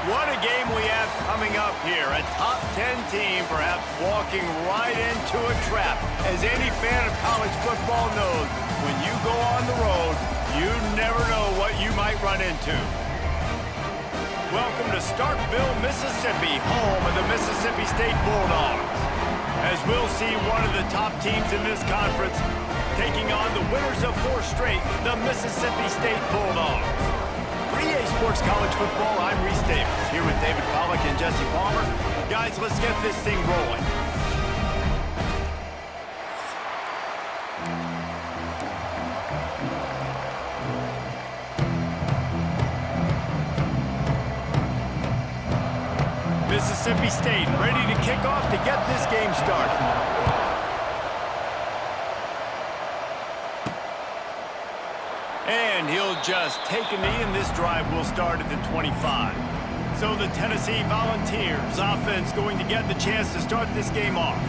What a game we have coming up here. A top 10 team perhaps walking right into a trap. As any fan of college football knows, when you go on the road, you never know what you might run into. Welcome to Starkville, Mississippi, home of the Mississippi State Bulldogs. As we'll see one of the top teams in this conference taking on the winners of 4 straight, the Mississippi State Bulldogs. 3A Sports College Football, I'm Reese Davis, here with David Pollack and Jesse Palmer. Guys, let's get this thing rolling. Mississippi State ready to kick off to get this game started. And he'll just take a knee, and this drive will start at the 25. So the Tennessee Volunteers offense going to get the chance to start this game off.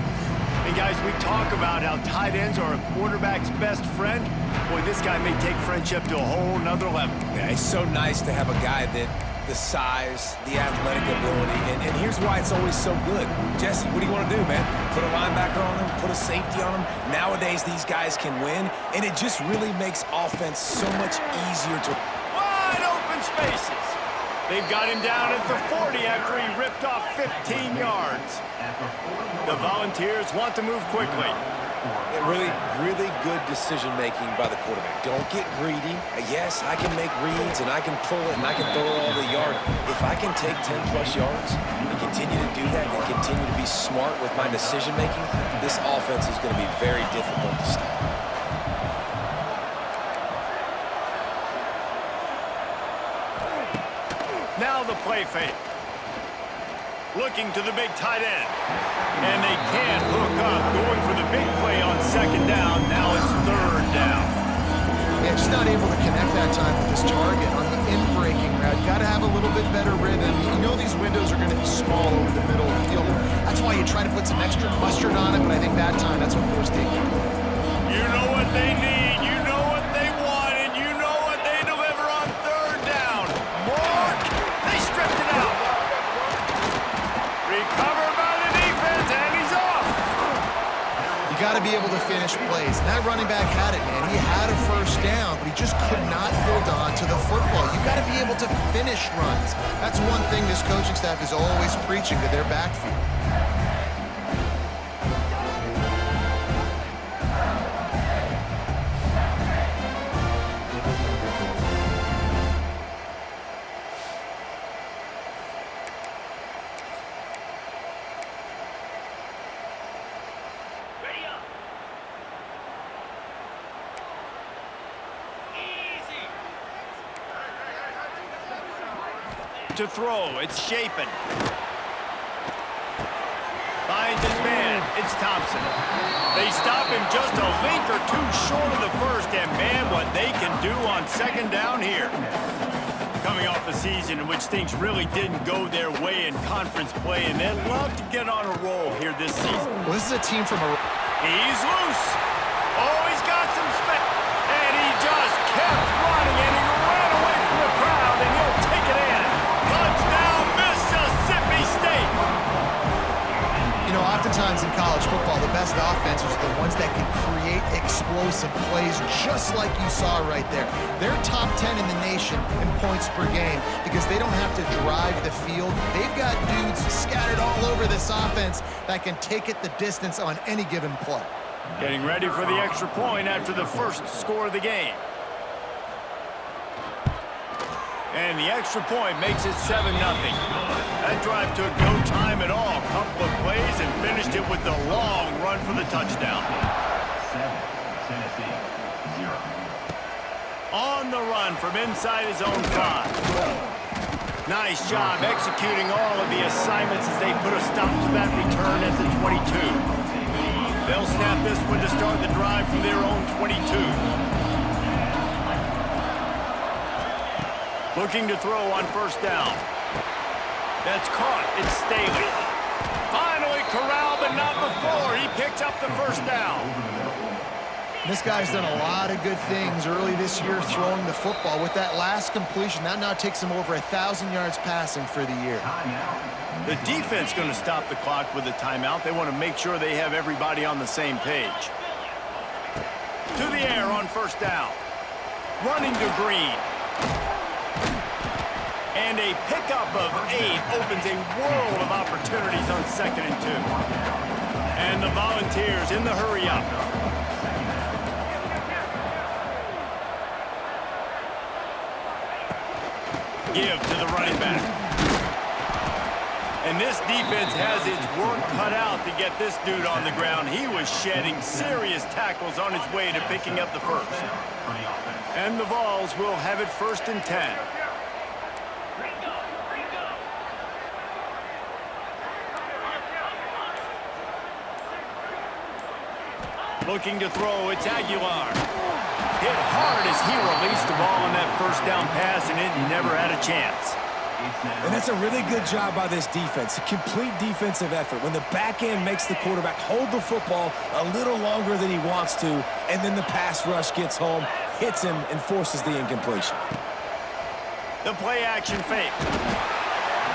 And guys, we talk about how tight ends are a quarterback's best friend. Boy, this guy may take friendship to a whole nother level. Yeah, it's so nice to have a guy that the size, the athletic ability, and here's why it's always so good. Jesse, what do you want to do, man? Put a linebacker on him, put a safety on him. Nowadays, these guys can win, and it just really makes offense so much easier to... Wide open spaces. They've got him down at the 40 after he ripped off 15 yards. The Volunteers want to move quickly. Really good decision-making by the quarterback. Don't get greedy. Yes, I can make reads, and I can pull it, and I can throw it all the yard. If I can take 10-plus yards and continue to do that and continue to be smart with my decision-making, this offense is going to be very difficult to stop. Now the play fake. Looking to the big tight end. And they can't hook up. Going for the big play on second down. Now it's third down. Yeah, just not able to connect that time with his target on the in-breaking route. Got to have a little bit better rhythm. You know these windows are going to be small over the middle of the field. That's why you try to put some extra mustard on it, but I think that time that's what forced Dayton. You know what they need. You know what they want. And you know what they deliver on third down. More. They stripped it out. Recovered by the defense, and he's off. You got to be able to finish plays. And that running back had it, man. He had a first down, but he just could not hold on to the football. You got to be able to finish runs. That's one thing this coaching staff is always preaching to their backfield. To throw, it's Shapen. Finds his man, it's Thompson. They stop him just a link or two short of the first, and man, what they can do on second down here. Coming off a season in which things really didn't go their way in conference play, and they'd love to get on a roll here this season. Well, this is a team from a... He's loose. Oh, he's got some space. And he just kept running, and he ran away from the crowd, and he'll take it in. Touchdown, Mississippi State! You know, oftentimes in college football, the best offenses are the ones that can create explosive plays, just like you saw right there. They're top 10 in the nation in points per game because they don't have to drive the field. They've got dudes scattered all over this offense that can take it the distance on any given play. Getting ready for the extra point after the first score of the game. And the extra point makes it 7-0. That drive took no time at all. Couple of plays and finished it with the long run for the touchdown. 7, Tennessee, 0. On the run from inside his own 5. Nice job executing all of the assignments as they put a stop to that return at the 22. They'll snap this one to start the drive from their own 22. Looking to throw on first down. That's caught. It's Staley. Finally corralled, but not before. He picks up the first down. This guy's done a lot of good things early this year throwing the football. With that last completion, that now takes him over 1,000 yards passing for the year. The defense going to stop the clock with a timeout. They want to make sure they have everybody on the same page. To the air on first down. Running to Green. And a pickup of 8 opens a world of opportunities on 2nd and 2. And the Volunteers in the hurry up. Give to the running back. And this defense has its work cut out to get this dude on the ground. He was shedding serious tackles on his way to picking up the first. And the Vols will have it 1st and 10. Looking to throw, it's Aguilar. Hit hard as he released the ball on that first down pass, and it never had a chance. And that's a really good job by this defense, a complete defensive effort. When the back end makes the quarterback hold the football a little longer than he wants to, and then the pass rush gets home, hits him, and forces the incompletion. The play action fake.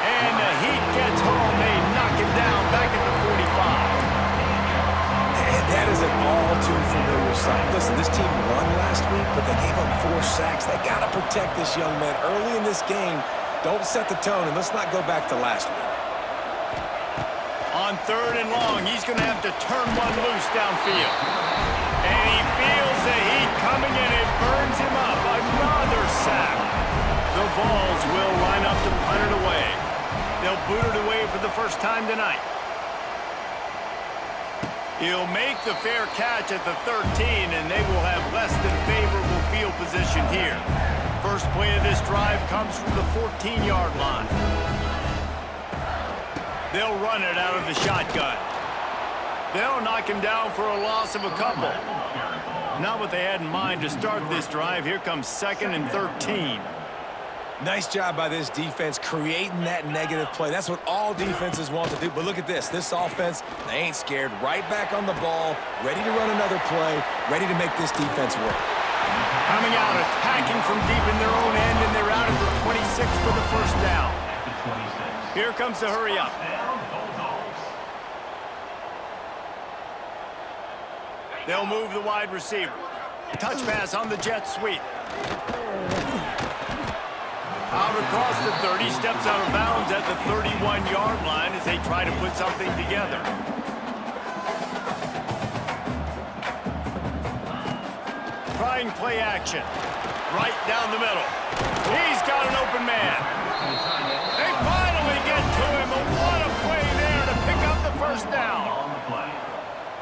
And the Heat gets home. They knock him down back at the 45. And that is an all-too-familiar sight. Listen, this team won last week, but they gave up 4 sacks. They got to protect this young man early in this game. Don't set the tone, and let's not go back to last week. On 3rd and long, he's going to have to turn one loose downfield. And he feels the heat coming, and it burns him up. Another sack. The Vols will line up to punt it away. They'll boot it away for the first time tonight. He'll make the fair catch at the 13, and they will have less than favorable field position here. First play of this drive comes from the 14-yard line. They'll run it out of the shotgun. They'll knock him down for a loss of a couple. Not what they had in mind to start this drive. Here comes 2nd and 13. Nice job by this defense creating that negative play. That's what all defenses want to do. But look at this. This offense, they ain't scared. Right back on the ball, ready to run another play, ready to make this defense work. Coming out, attacking from deep in their own end, and they're out at the 26 for the first down. Here comes the hurry up. They'll move the wide receiver. Touch pass on the jet sweep. Out across the 30, steps out of bounds at the 31-yard line as they try to put something together. Trying play action. Right down the middle. He's got an open man. They finally get to him, but what a play there to pick up the first down.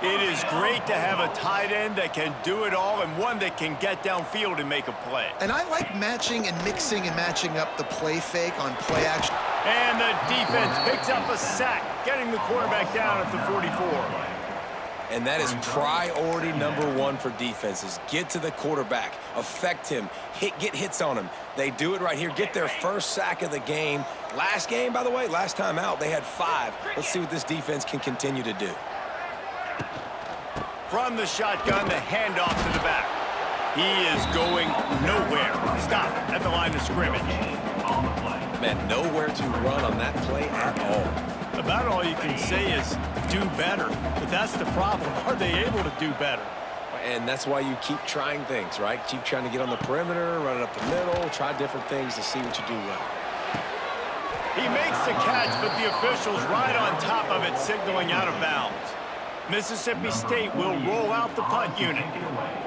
It is great to have a tight end that can do it all and one that can get downfield and make a play. And I like matching and mixing and matching up the play fake on play action. And the defense picks up a sack, getting the quarterback down at the 44. And that is priority number 1 for defenses. Get to the quarterback, affect him, get hits on him. They do it right here, get their first sack of the game. Last game, by the way, last time out, they had 5. Let's see what this defense can continue to do. From the shotgun, the handoff to the back. He is going nowhere. Stop at the line of scrimmage. Man, nowhere to run on that play at all. About all you can say is do better. But that's the problem. Are they able to do better? And that's why you keep trying things, right? Keep trying to get on the perimeter, run it up the middle, try different things to see what you do well. He makes the catch, but the official's right on top of it, signaling out of bounds. Mississippi State will roll out the punt unit.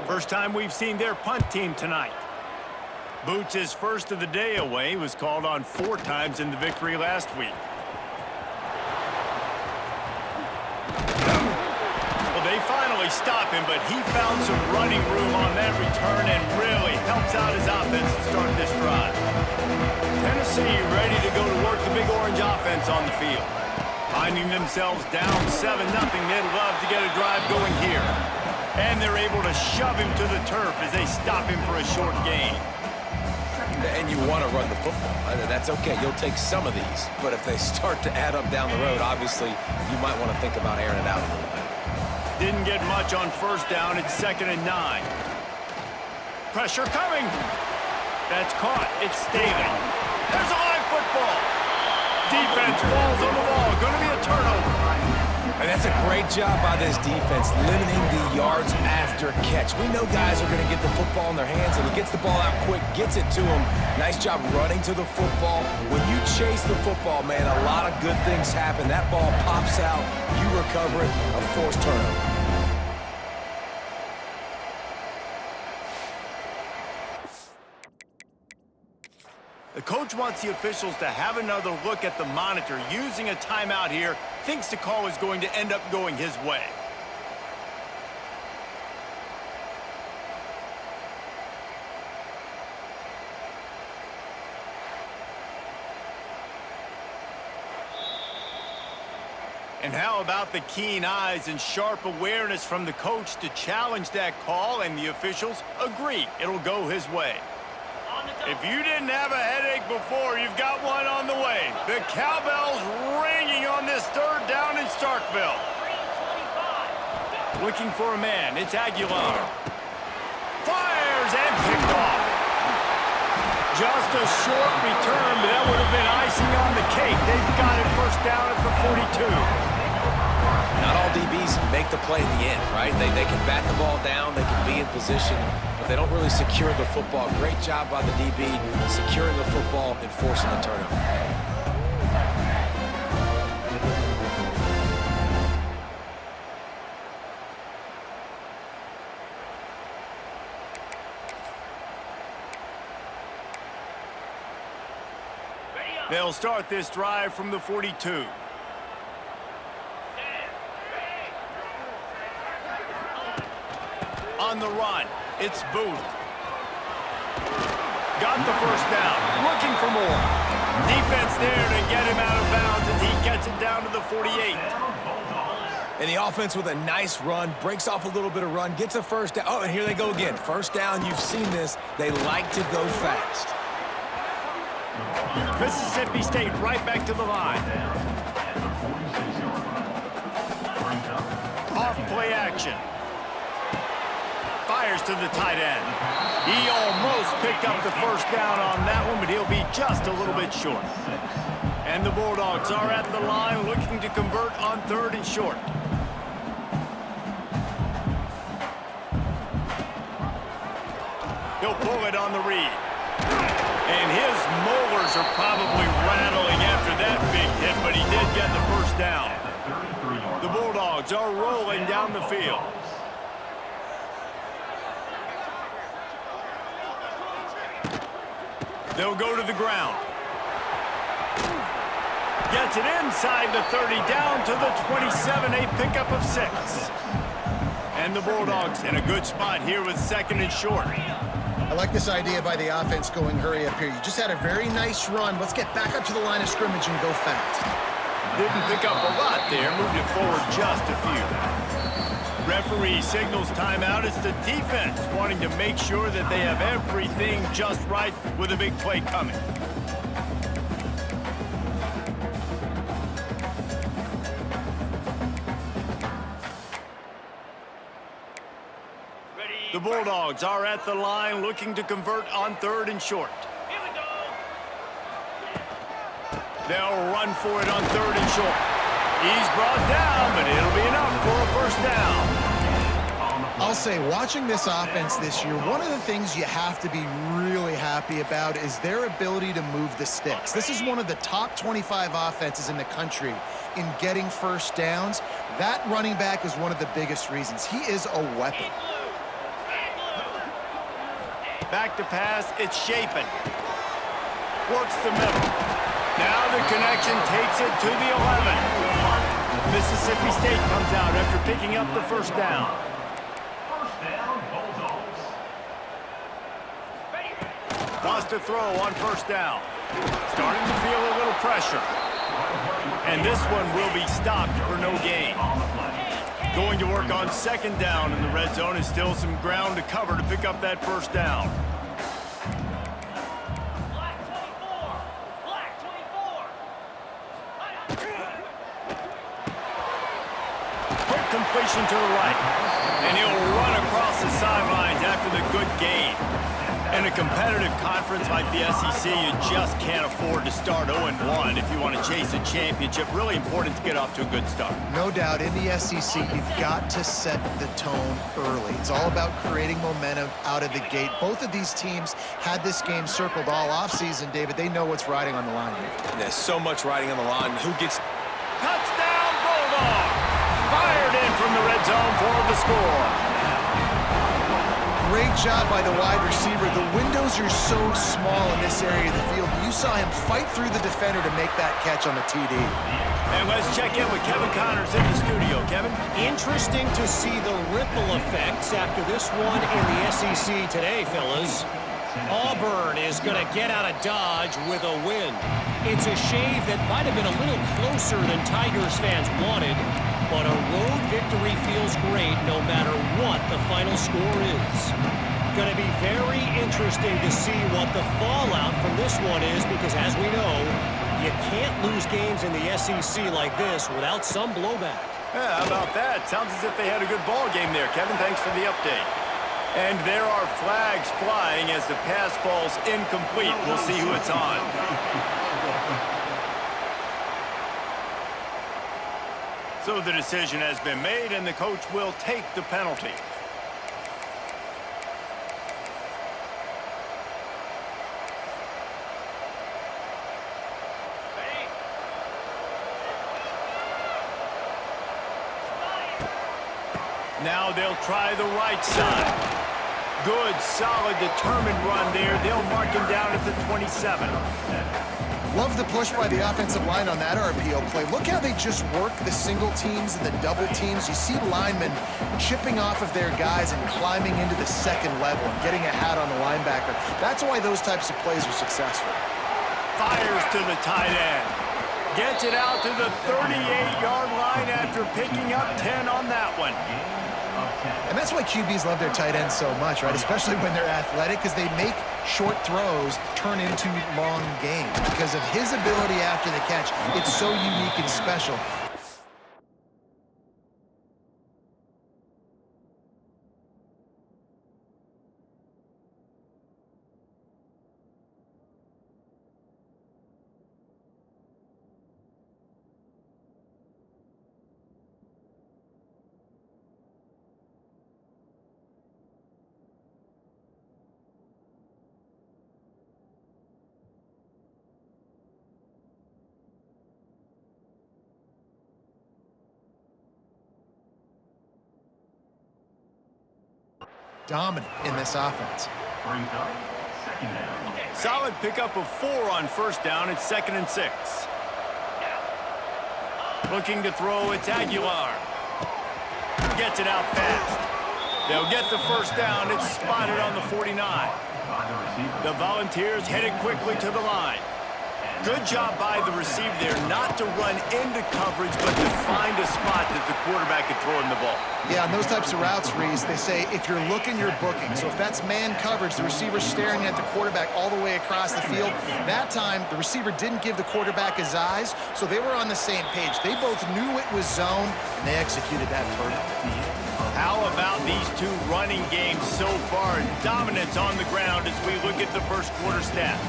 First time we've seen their punt team tonight. Boots' first of the day away was called on 4 times in the victory last week. Well, they finally stop him, but he found some running room on that return and really helps out his offense to start this drive. Tennessee ready to go to work the Big Orange offense on the field. Finding themselves down 7-0, they'd love to get a drive going here. And they're able to shove him to the turf as they stop him for a short gain. And you want to run the football. That's okay. You'll take some of these. But if they start to add up down the road, obviously, you might want to think about airing it out a little bit. Didn't get much on first down. It's 2nd and 9. Pressure coming. That's caught. It's Staley. There's a live football. Defense falls on the wall. Going to be a turnover. And that's a great job by this defense, limiting the yards after catch. We know guys are going to get the football in their hands, and he gets the ball out quick, gets it to him. Nice job running to the football. When you chase the football, man, a lot of good things happen. That ball pops out, you recover it, a forced turnover. The coach wants the officials to have another look at the monitor using a timeout here. Thinks the call is going to end up going his way. And how about the keen eyes and sharp awareness from the coach to challenge that call, and the officials agree it'll go his way. If you didn't have a headache before, you've got one on the way. The cowbell's ringing on this 3rd down in Starkville. Looking for a man. It's Aguilar. Fires and picked off. Just a short return, but that would have been icing on the cake. They've got it 1st down at the 42. Not all DBs make the play in the end, right? They can bat the ball down, they can be in position, but they don't really secure the football. Great job by the DB securing the football and forcing the turnover. They'll start this drive from the 42. On the run, it's Booth. Got the 1st down, looking for more. Defense there to get him out of bounds as he gets it down to the 48. And the offense with a nice run, breaks off a little bit of run, gets a 1st down. Oh, and here they go again. 1st down, you've seen this. They like to go fast. Mississippi State right back to the line. Off play action. Fires to the tight end. He almost picked up the 1st down on that one, but he'll be just a little bit short. And the Bulldogs are at the line looking to convert on 3rd and short. He'll pull it on the read. And his molars are probably rattling after that big hit, but he did get the 1st down. The Bulldogs are rolling down the field. They'll go to the ground. Gets it inside the 30, down to the 27, a pickup of 6. And the Bulldogs in a good spot here with 2nd and short. I like this idea by the offense going hurry up here. You just had a very nice run. Let's get back up to the line of scrimmage and go fast. Didn't pick up a lot there, moved it forward just a few. Referee signals timeout. It's the defense wanting to make sure that they have everything just right with a big play coming. The Bulldogs are at the line looking to convert on 3rd and short. Here we go. They'll run for it on 3rd and short. He's brought down, but it'll be enough for a 1st down. I'll say, watching this offense this year, one of the things you have to be really happy about is their ability to move the sticks. This is one of the top 25 offenses in the country in getting 1st downs. That running back is one of the biggest reasons. He is a weapon. Back to pass, it's Shapen. Works the middle. Now the connection takes it to the 11. Mississippi State comes out after picking up the 1st down. 1st down, Bulldogs. Wants to throw on 1st down. Starting to feel a little pressure. And this one will be stopped for no gain. Going to work on 2nd down in the red zone, is still some ground to cover to pick up that 1st down. Black 24. Black 24. Quick completion to the right. And he'll run across the sidelines after the good gain. In a competitive conference like the SEC, you just can't afford to start 0-1 if you want to chase a championship. Really important to get off to a good start. No doubt, in the SEC, you've got to set the tone early. It's all about creating momentum out of the gate. Both of these teams had this game circled all offseason, David. They know what's riding on the line here. There's so much riding on the line. Who gets... Touchdown, Bulldogs! Fired in from the red zone for the score. Great job by the wide receiver. The windows are so small in this area of the field. You saw him fight through the defender to make that catch on the TD. And let's check in with Kevin Connors in the studio. Kevin? Interesting to see the ripple effects after this one in the SEC today, fellas. Auburn is going to get out of Dodge with a win. It's a shave that might have been a little closer than Tigers fans wanted, but a road victory feels great no matter what the final score is. Going to be very interesting to see what the fallout from this one is, because as we know, you can't lose games in the SEC like this without some blowback. Yeah, how about that? Sounds as if they had a good ball game there. Kevin, thanks for the update. And there are flags flying as the pass falls incomplete. We'll see who it's on. So the decision has been made, and the coach will take the penalty. Now they'll try the right side. Good, solid, determined run there. They'll mark him down at the 27. Love the push by the offensive line on that RPO play. Look how they just work the single teams and the double teams. You see linemen chipping off of their guys and climbing into the second level and getting a hat on the linebacker. That's why those types of plays are successful. Fires to the tight end. Gets it out to the 38-yard line after picking up 10 on that one. And that's why QBs love their tight ends so much, right? Especially when they're athletic, because they make short throws turn into long gains. Because of his ability after the catch, it's so unique and special. Dominant in this offense. Solid pickup of 4 on first down. It's 2nd and 6. Looking to throw, it's Aguilar. Gets it out fast. They'll get the first down. It's spotted on the 49. The Volunteers headed quickly to the line. Good job by the receiver there not to run into coverage, but to find a spot that the quarterback could throw him the ball. Yeah, on those types of routes, Reese, they say if you're looking, you're booking. So if that's man coverage, the receiver's staring at the quarterback all the way across the field. That time, the receiver didn't give the quarterback his eyes, so they were on the same page. They both knew it was zone, and they executed that perfectly. How about these two running games so far? Dominance on the ground as we look at the first quarter stats.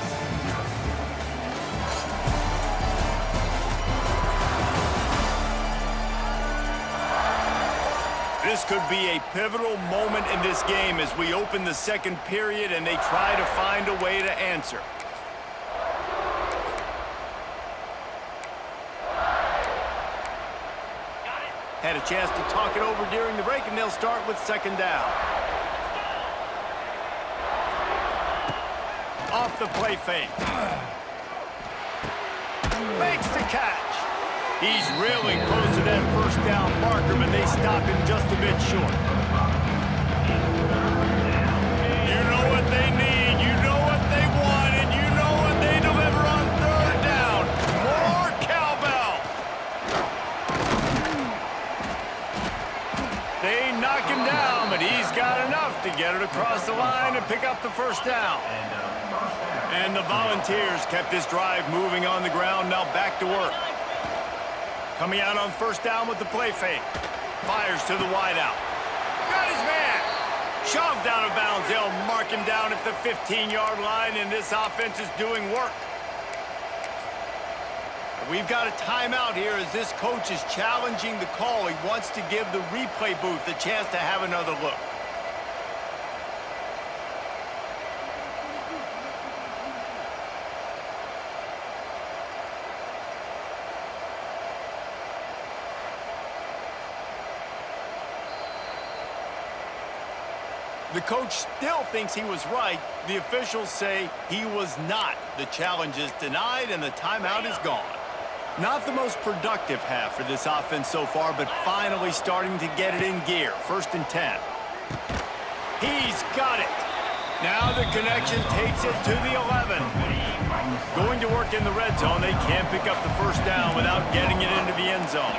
This could be a pivotal moment in this game as we open the second period and they try to find a way to answer. Had a chance to talk it over during the break, and they'll start with 2nd down. Off the play fake. Makes the catch. He's really close to that first down marker, but they stop him just a bit short. You know what they need, you know what they want, and you know what they deliver on 3rd down. More cowbell. They knock him down, but he's got enough to get it across the line and pick up the first down. And the Volunteers kept this drive moving on the ground, now back to work. Coming out on 1st down with the play fake. Fires to the wideout. Got his man. Shoved out of bounds. They'll mark him down at the 15-yard line, and this offense is doing work. We've got a timeout here as this coach is challenging the call. He wants to give the replay booth a chance to have another look. The coach still thinks he was right. The officials say he was not. The challenge is denied, and the timeout is gone. Not the most productive half for this offense so far, but finally starting to get it in gear. 1st and 10. He's got it. Now the connection takes it to the 11. Going to work in the red zone. They can't pick up the first down without getting it into the end zone.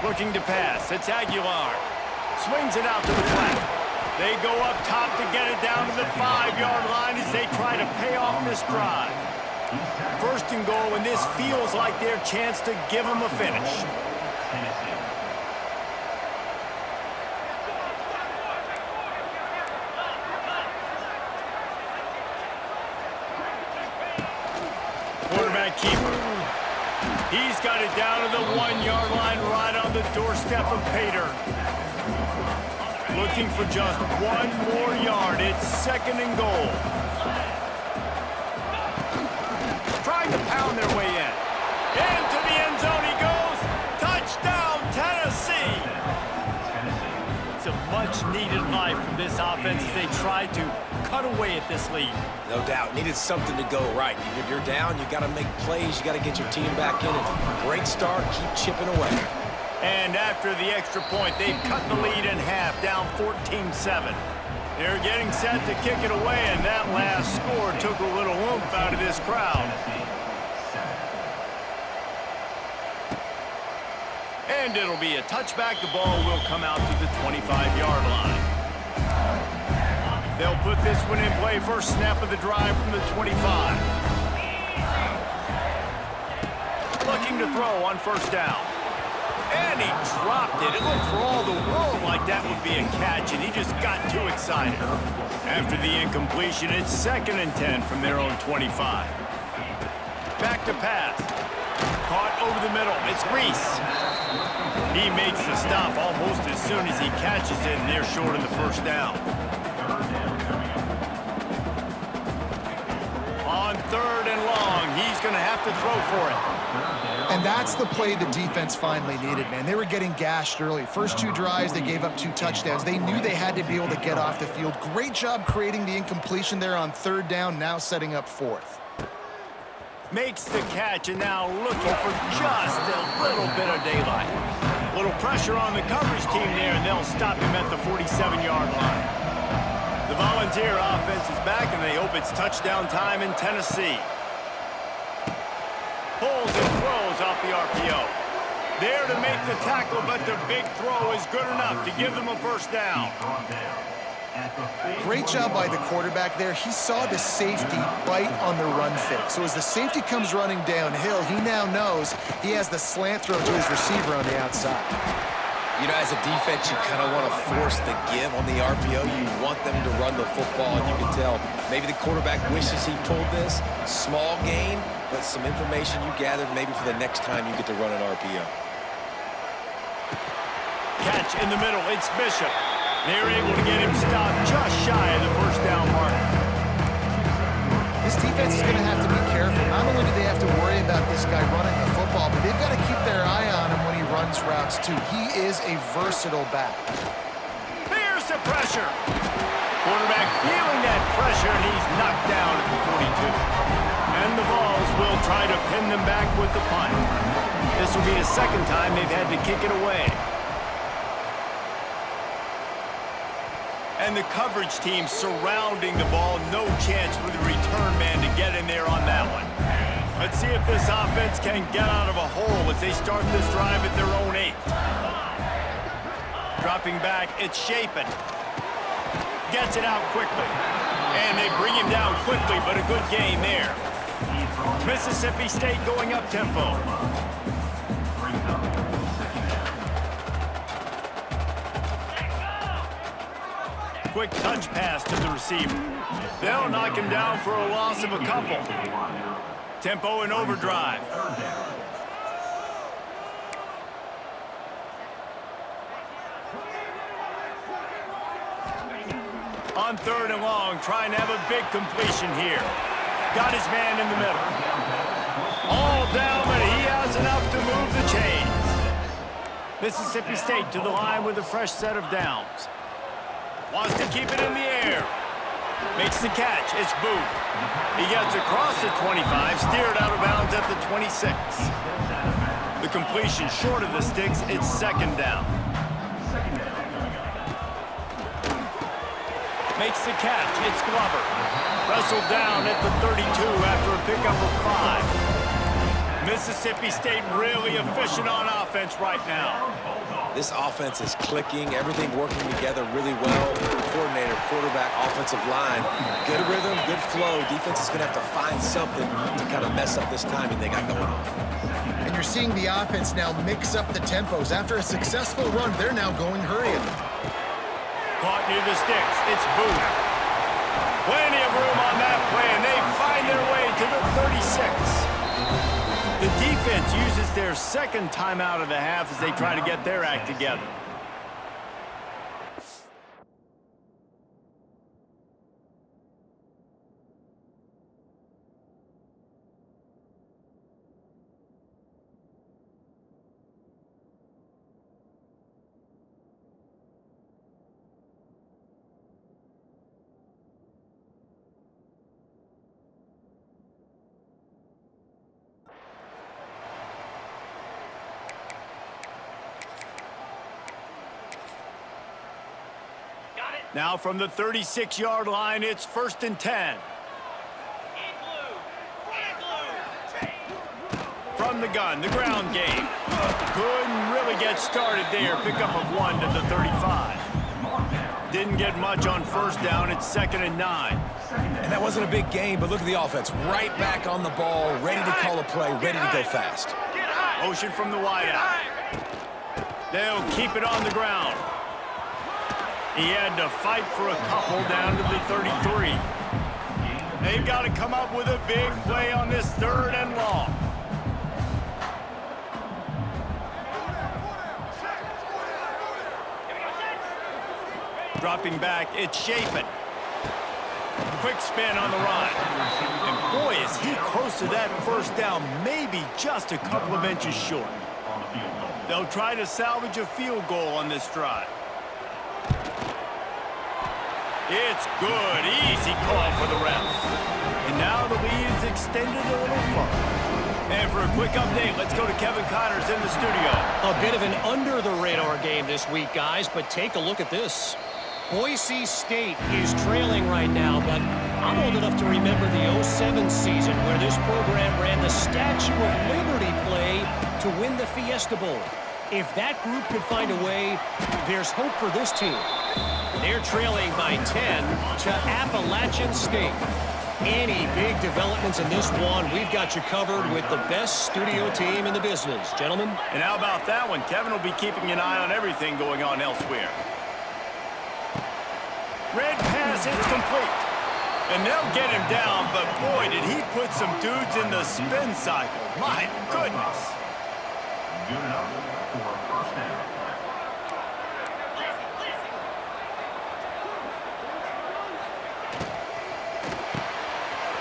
Looking to pass. It's Aguilar. Swings it out to the flat. They go up top to get it down to the 5-yard line as they try to pay off this drive. 1st and goal, and this feels like their chance to give them a finish. Quarterback keeper. He's got it down to the 1-yard line right on the doorstep of Pater. Looking for just 1 more yard. It's 2nd and goal. Trying to pound their way in. Into the end zone he goes. Touchdown, Tennessee. It's a much-needed life from this offense as they try to cut away at this lead. No doubt. Needed something to go right. If you're down, you got to make plays. You got to get your team back in it. Great start. Keep chipping away. And after the extra point, they've cut the lead in half, down 14-7. They're getting set to kick it away, and that last score took a little oomph out of this crowd. And it'll be a touchback. The ball will come out to the 25-yard line. They'll put this one in play. First snap of the drive from the 25. Looking to throw on 1st down. And he dropped it. It looked for all the world like that would be a catch, and he just got too excited. After the incompletion, it's 2nd and 10 from their own 25. Back to pass. Caught over the middle. It's Reese. He makes the stop almost as soon as he catches it, and they're short of the 1st down. On 3rd and long, he's going to have to throw for it. And that's the play the defense finally needed, man. They were getting gashed early. First 2 drives, they gave up 2 touchdowns. They knew they had to be able to get off the field. Great job creating the incompletion there on 3rd down, now setting up 4th. Makes the catch, and now looking for just a little bit of daylight. A little pressure on the coverage team there, and they'll stop him at the 47-yard line. The Volunteer offense is back, and they hope it's touchdown time in Tennessee. Pulls and throws off the RPO. There to make the tackle, but the big throw is good enough to give them a 1st down. Great job by the quarterback there. He saw the safety bite on the run fake. So as the safety comes running downhill, he now knows he has the slant throw to his receiver on the outside. You know, as a defense, you kind of want to force the give on the RPO. You want them to run the football, and you can tell maybe the quarterback wishes he pulled this. Small gain, but some information you gathered maybe for the next time you get to run an RPO. Catch in the middle. It's Bishop. They're able to get him stopped just shy of the 1st down mark. This defense is going to have to be careful. Not only do they have to worry about this guy running the football, but they've got to keep their eye on him when he runs routes, too. He is a versatile back. Here's the pressure. Quarterback feeling that pressure, and he's knocked down at the 42. And the Vols will try to pin them back with the punt. This will be the 2nd time they've had to kick it away. And the coverage team surrounding the ball. No chance for the return man to get in there on that one. Let's see if this offense can get out of a hole as they start this drive at their own 8. Dropping back, it's Shapen. Gets it out quickly. And they bring him down quickly, but a good gain there. Mississippi State going up tempo. Quick touch pass to the receiver. They'll knock him down for a loss of a couple. Tempo and overdrive. On 3rd and long, trying to have a big completion here. Got his man in the middle. All down, but he has enough to move the chains. Mississippi State to the line with a fresh set of downs. Wants to keep it in the air. Makes the catch. It's Booth. He gets across the 25, steered out of bounds at the 26. The completion short of the sticks. It's 2nd down. Makes the catch. It's Glover. Wrestled down at the 32 after a pickup of 5. Mississippi State really efficient on offense right now. This offense is clicking, everything working together really well. Coordinator, quarterback, offensive line. Good rhythm, good flow. Defense is going to have to find something to kind of mess up this timing they got going on. And you're seeing the offense now mix up the tempos. After a successful run, they're now going hurrying. Caught near the sticks. It's Booth. Plenty of room on that play, and they find their way to the 36. The defense uses their 2nd timeout of the half as they try to get their act together. Now from the 36-yard line, it's 1st and 10. From the gun, the ground game. Couldn't really get started there. Pickup of 1 to the 35. Didn't get much on 1st down. It's 2nd and 9. And that wasn't a big game, but look at the offense. Right back on the ball, ready to call a play, ready to go fast. Motion from the wideout. They'll keep it on the ground. He had to fight for a couple down to the 33. They've got to come up with a big play on this 3rd and long. Dropping back, it's Chapin. Quick spin on the run. And boy, is he close to that 1st down, maybe just a couple of inches short. They'll try to salvage a field goal on this drive. It's good. Easy call for the refs. And now the lead is extended a little further. And for a quick update, let's go to Kevin Connors in the studio. A bit of an under-the-radar game this week, guys, but take a look at this. Boise State is trailing right now, but I'm old enough to remember the 07 season where this program ran the Statue of Liberty play to win the Fiesta Bowl. If that group could find a way, there's hope for this team. They're trailing by 10 to Appalachian State. Any big developments in this one, we've got you covered with the best studio team in the business. Gentlemen? And how about that one? Kevin will be keeping an eye on everything going on elsewhere. Red pass, it's complete. And they'll get him down, but boy, did he put some dudes in the spin cycle. My goodness. Good enough for a 1st down.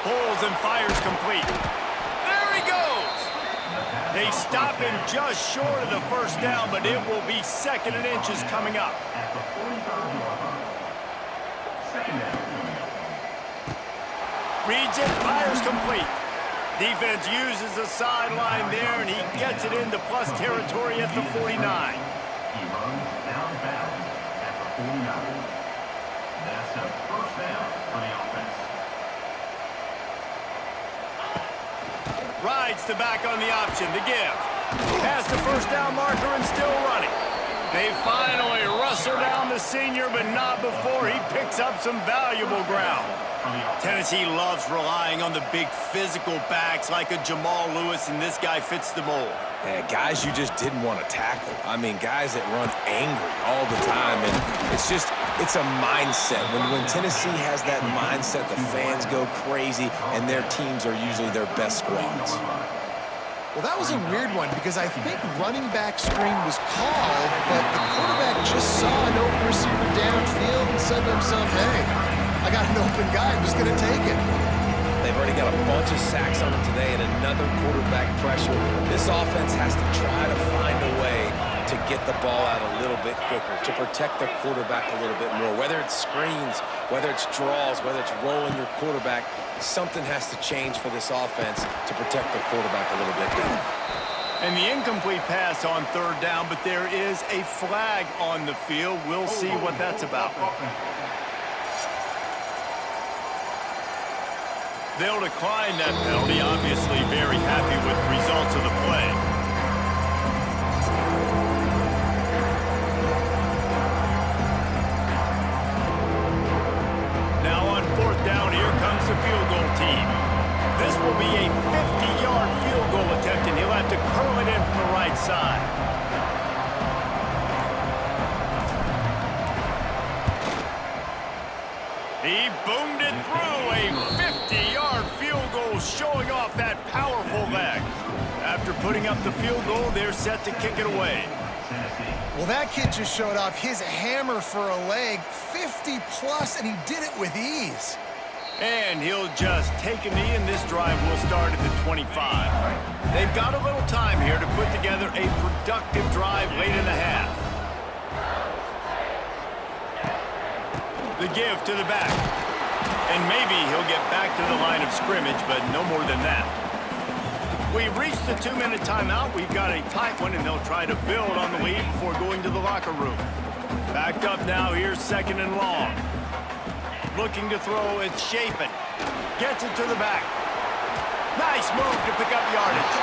Pulls and fires complete. There he goes. They stop him just short of the 1st down, but it will be 2nd and inches coming up. At the 45-yard line. 2nd down. Reads it, fires complete. Defense uses the sideline there, and he gets it into plus territory at the 49. He runs down bounds at the 49. That's a 1st down for the offense. Rides the back on the option, the give. Past the 1st down marker and still running. They finally wrestle down the senior, but not before he picks up some valuable ground. Tennessee loves relying on the big physical backs like a Jamal Lewis, and this guy fits the mold. Yeah, guys you just didn't want to tackle. I mean, guys that run angry all the time, and it's a mindset. When Tennessee has that mindset, the fans go crazy, and their teams are usually their best squads. Well, that was a weird one because I think running back screen was called, but the quarterback just saw an open receiver downfield and said to himself, hey, I got an open guy, I'm just going to take it. They've already got a bunch of sacks on them today and another quarterback pressure. This offense has to try to find a way to get the ball out a little bit quicker, to protect their quarterback a little bit more. Whether it's screens, whether it's draws, whether it's rolling your quarterback, something has to change for this offense to protect the quarterback a little bit better. And the incomplete pass on third down, but there is a flag on the field. We'll see what that's about. They'll decline that penalty, obviously very happy with the results of the play. Now on fourth down, here comes the field goal team. This will be a 50-yard field goal attempt, and he'll have to curl it in from the right side. He boomed it through, a 50-yard field goal showing off that powerful leg. After putting up the field goal, they're set to kick it away. Well, that kid just showed off his hammer for a leg, 50-plus, and he did it with ease. And he'll just take a knee, and this drive will start at the 25. They've got a little time here to put together a productive drive late in the half. The give to the back. And maybe he'll get back to the line of scrimmage, but no more than that. We've reached the 2-minute timeout. We've got a tight one, and they'll try to build on the lead before going to the locker room. Backed up now, here's second and long. Looking to throw, it's Chapin. Gets it to the back. Nice move to pick up yardage.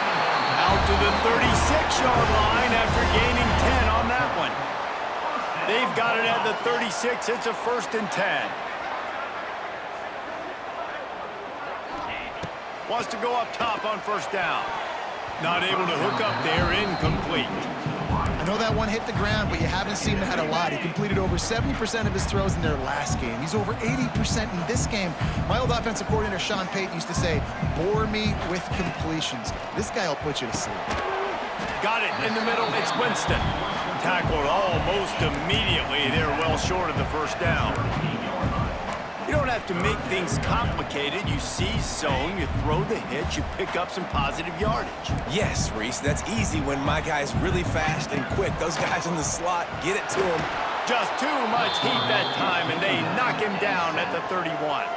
Out to the 36-yard line after gaining 10 on that one. They've got it at the 36. It's a 1st and 10. Wants to go up top on first down. Not able to hook up there, incomplete. I know that one hit the ground, but you haven't seen that a lot. He completed over 70% of his throws in their last game. He's over 80% in this game. My old offensive coordinator, Sean Payton, used to say, bore me with completions. This guy will put you to sleep. Got it in the middle. It's Winston. Tackled almost immediately. They're well short of the first down. You don't have to make things complicated. You see zone, you throw the hitch, you pick up some positive yardage. Yes, Reese, that's easy when my guy's really fast and quick. Those guys in the slot, get it to him. Just too much heat that time, and they knock him down at the 31.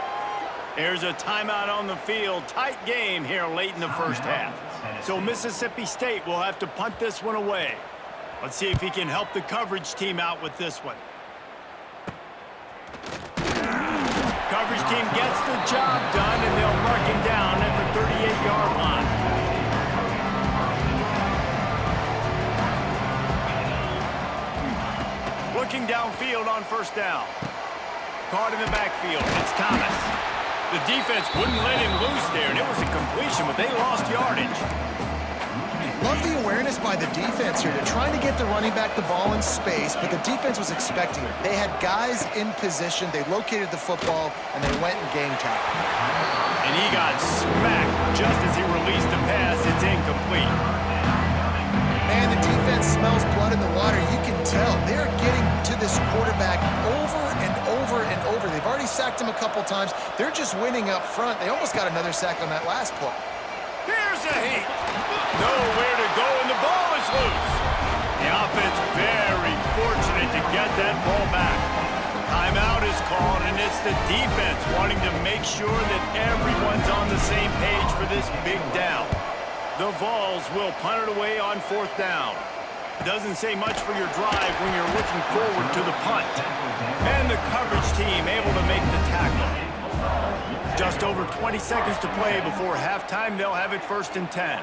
There's a timeout on the field. Tight game here late in the first half. So Mississippi State will have to punt this one away. Let's see if he can help the coverage team out with this one. Coverage team gets the job done, and they'll mark him down at the 38-yard line. Looking downfield on first down. Caught in the backfield. It's Thomas. The defense wouldn't let him loose there, and it was a completion, but they lost yardage. Love the awareness by the defense here. They're trying to get the running back the ball in space, but the defense was expecting it. They had guys in position. They located the football, and they went and game tackle. And he got smacked just as he released the pass. It's incomplete. And the defense smells blood in the water. You can tell they're getting to this quarterback over and over and over. They've already sacked him a couple times. They're just winning up front. They almost got another sack on that last play. Here's a heat. Nowhere to go, and the ball is loose. The offense very fortunate to get that ball back. Timeout is called, and it's the defense wanting to make sure that everyone's on the same page for this big down. The Vols will punt it away on fourth down. Doesn't say much for your drive when you're looking forward to the punt. And the coverage team able to make the tackle. Just over 20 seconds to play before halftime. They'll have it 1st and 10.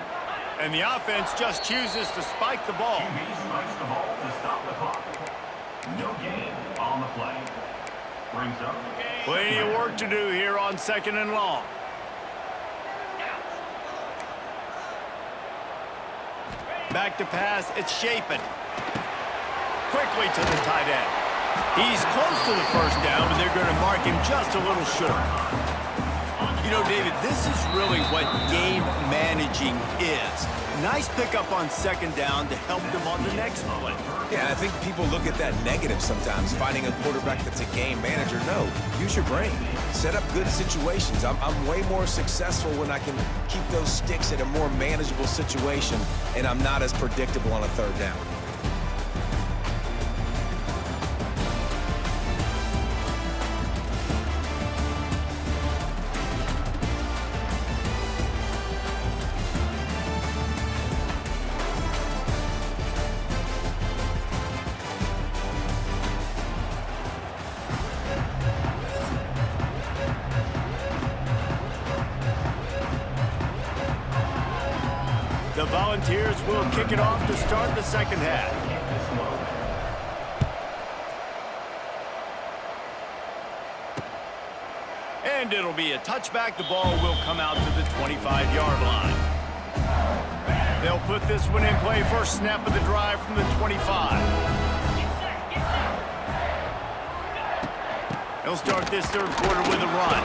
And the offense just chooses to spike the ball. QB strikes the ball to stop the clock. brings up. Plenty of work to do here on 2nd and long. Back to pass, it's Shapen. Quickly to the tight end. He's close to the first down, but they're going to mark him just a little short. You know, David, this is really what game managing is. Nice pickup on 2nd down to help them on the next play. Yeah, I think people look at that negative sometimes, finding a quarterback that's a game manager. No, use your brain. Set up good situations. I'm way more successful when I can keep those sticks at a more manageable situation, and I'm not as predictable on a 3rd down. The Volunteers will kick it off to start the 2nd half. And it'll be a touchback. The ball will come out to the 25-yard line. They'll put this one in play. First snap of the drive from the 25. He'll start this 3rd quarter with a run.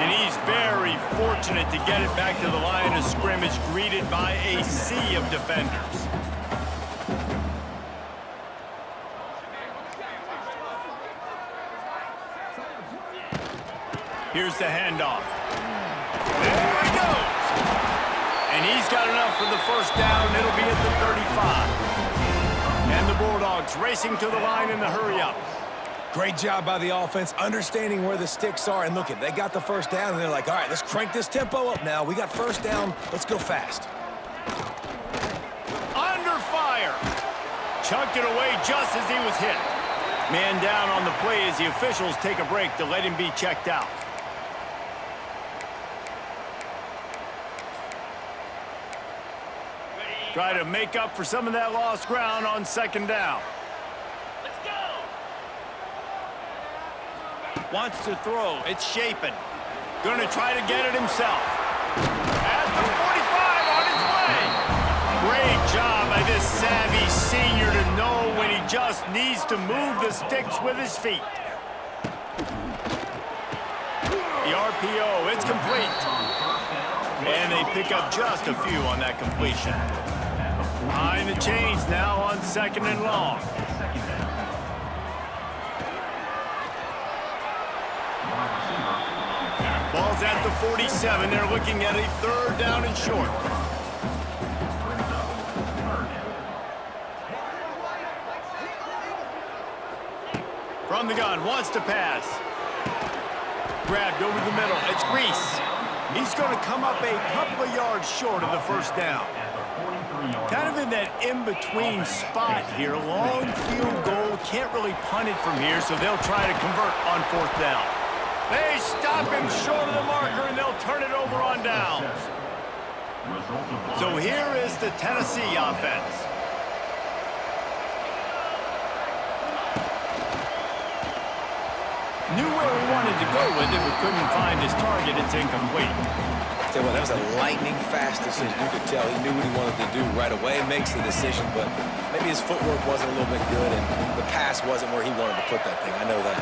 And he's very fortunate to get it back to the line of scrimmage, greeted by a sea of defenders. Here's the handoff. There he goes. And he's got enough for the first down. It'll be at the 35. And the Bulldogs racing to the line in the hurry-up. Great job by the offense, understanding where the sticks are. And look, they got the first down, and they're like, all right, let's crank this tempo up now. We got first down. Let's go fast. Under fire. Chunked it away just as he was hit. Man down on the play as the officials take a break to let him be checked out. Try to make up for some of that lost ground on 2nd down. Let's go. Wants to throw. It's Shapen. Going to try to get it himself. At the 45 on his way. Great job by this savvy senior to know when he just needs to move the sticks with his feet. The RPO, it's complete. And they pick up just a few on that completion. Behind the chains now on 2nd and long. Ball's at the 47. They're looking at a 3rd down and short. From the gun, wants to pass. Grabbed over the middle. It's Reese. He's going to come up a couple of yards short of the first down. Kind of in that in-between spot here. Long field goal. Can't really punt it from here, so they'll try to convert on 4th down. They stop him short of the marker, and they'll turn it over on downs. So here is the Tennessee offense. Knew where he wanted to go with it, but couldn't find his target. It's incomplete. Tell you what, that was a lightning-fast decision. You could tell he knew what he wanted to do right away, makes the decision, but maybe his footwork wasn't a little bit good, and the pass wasn't where he wanted to put that thing. I know that.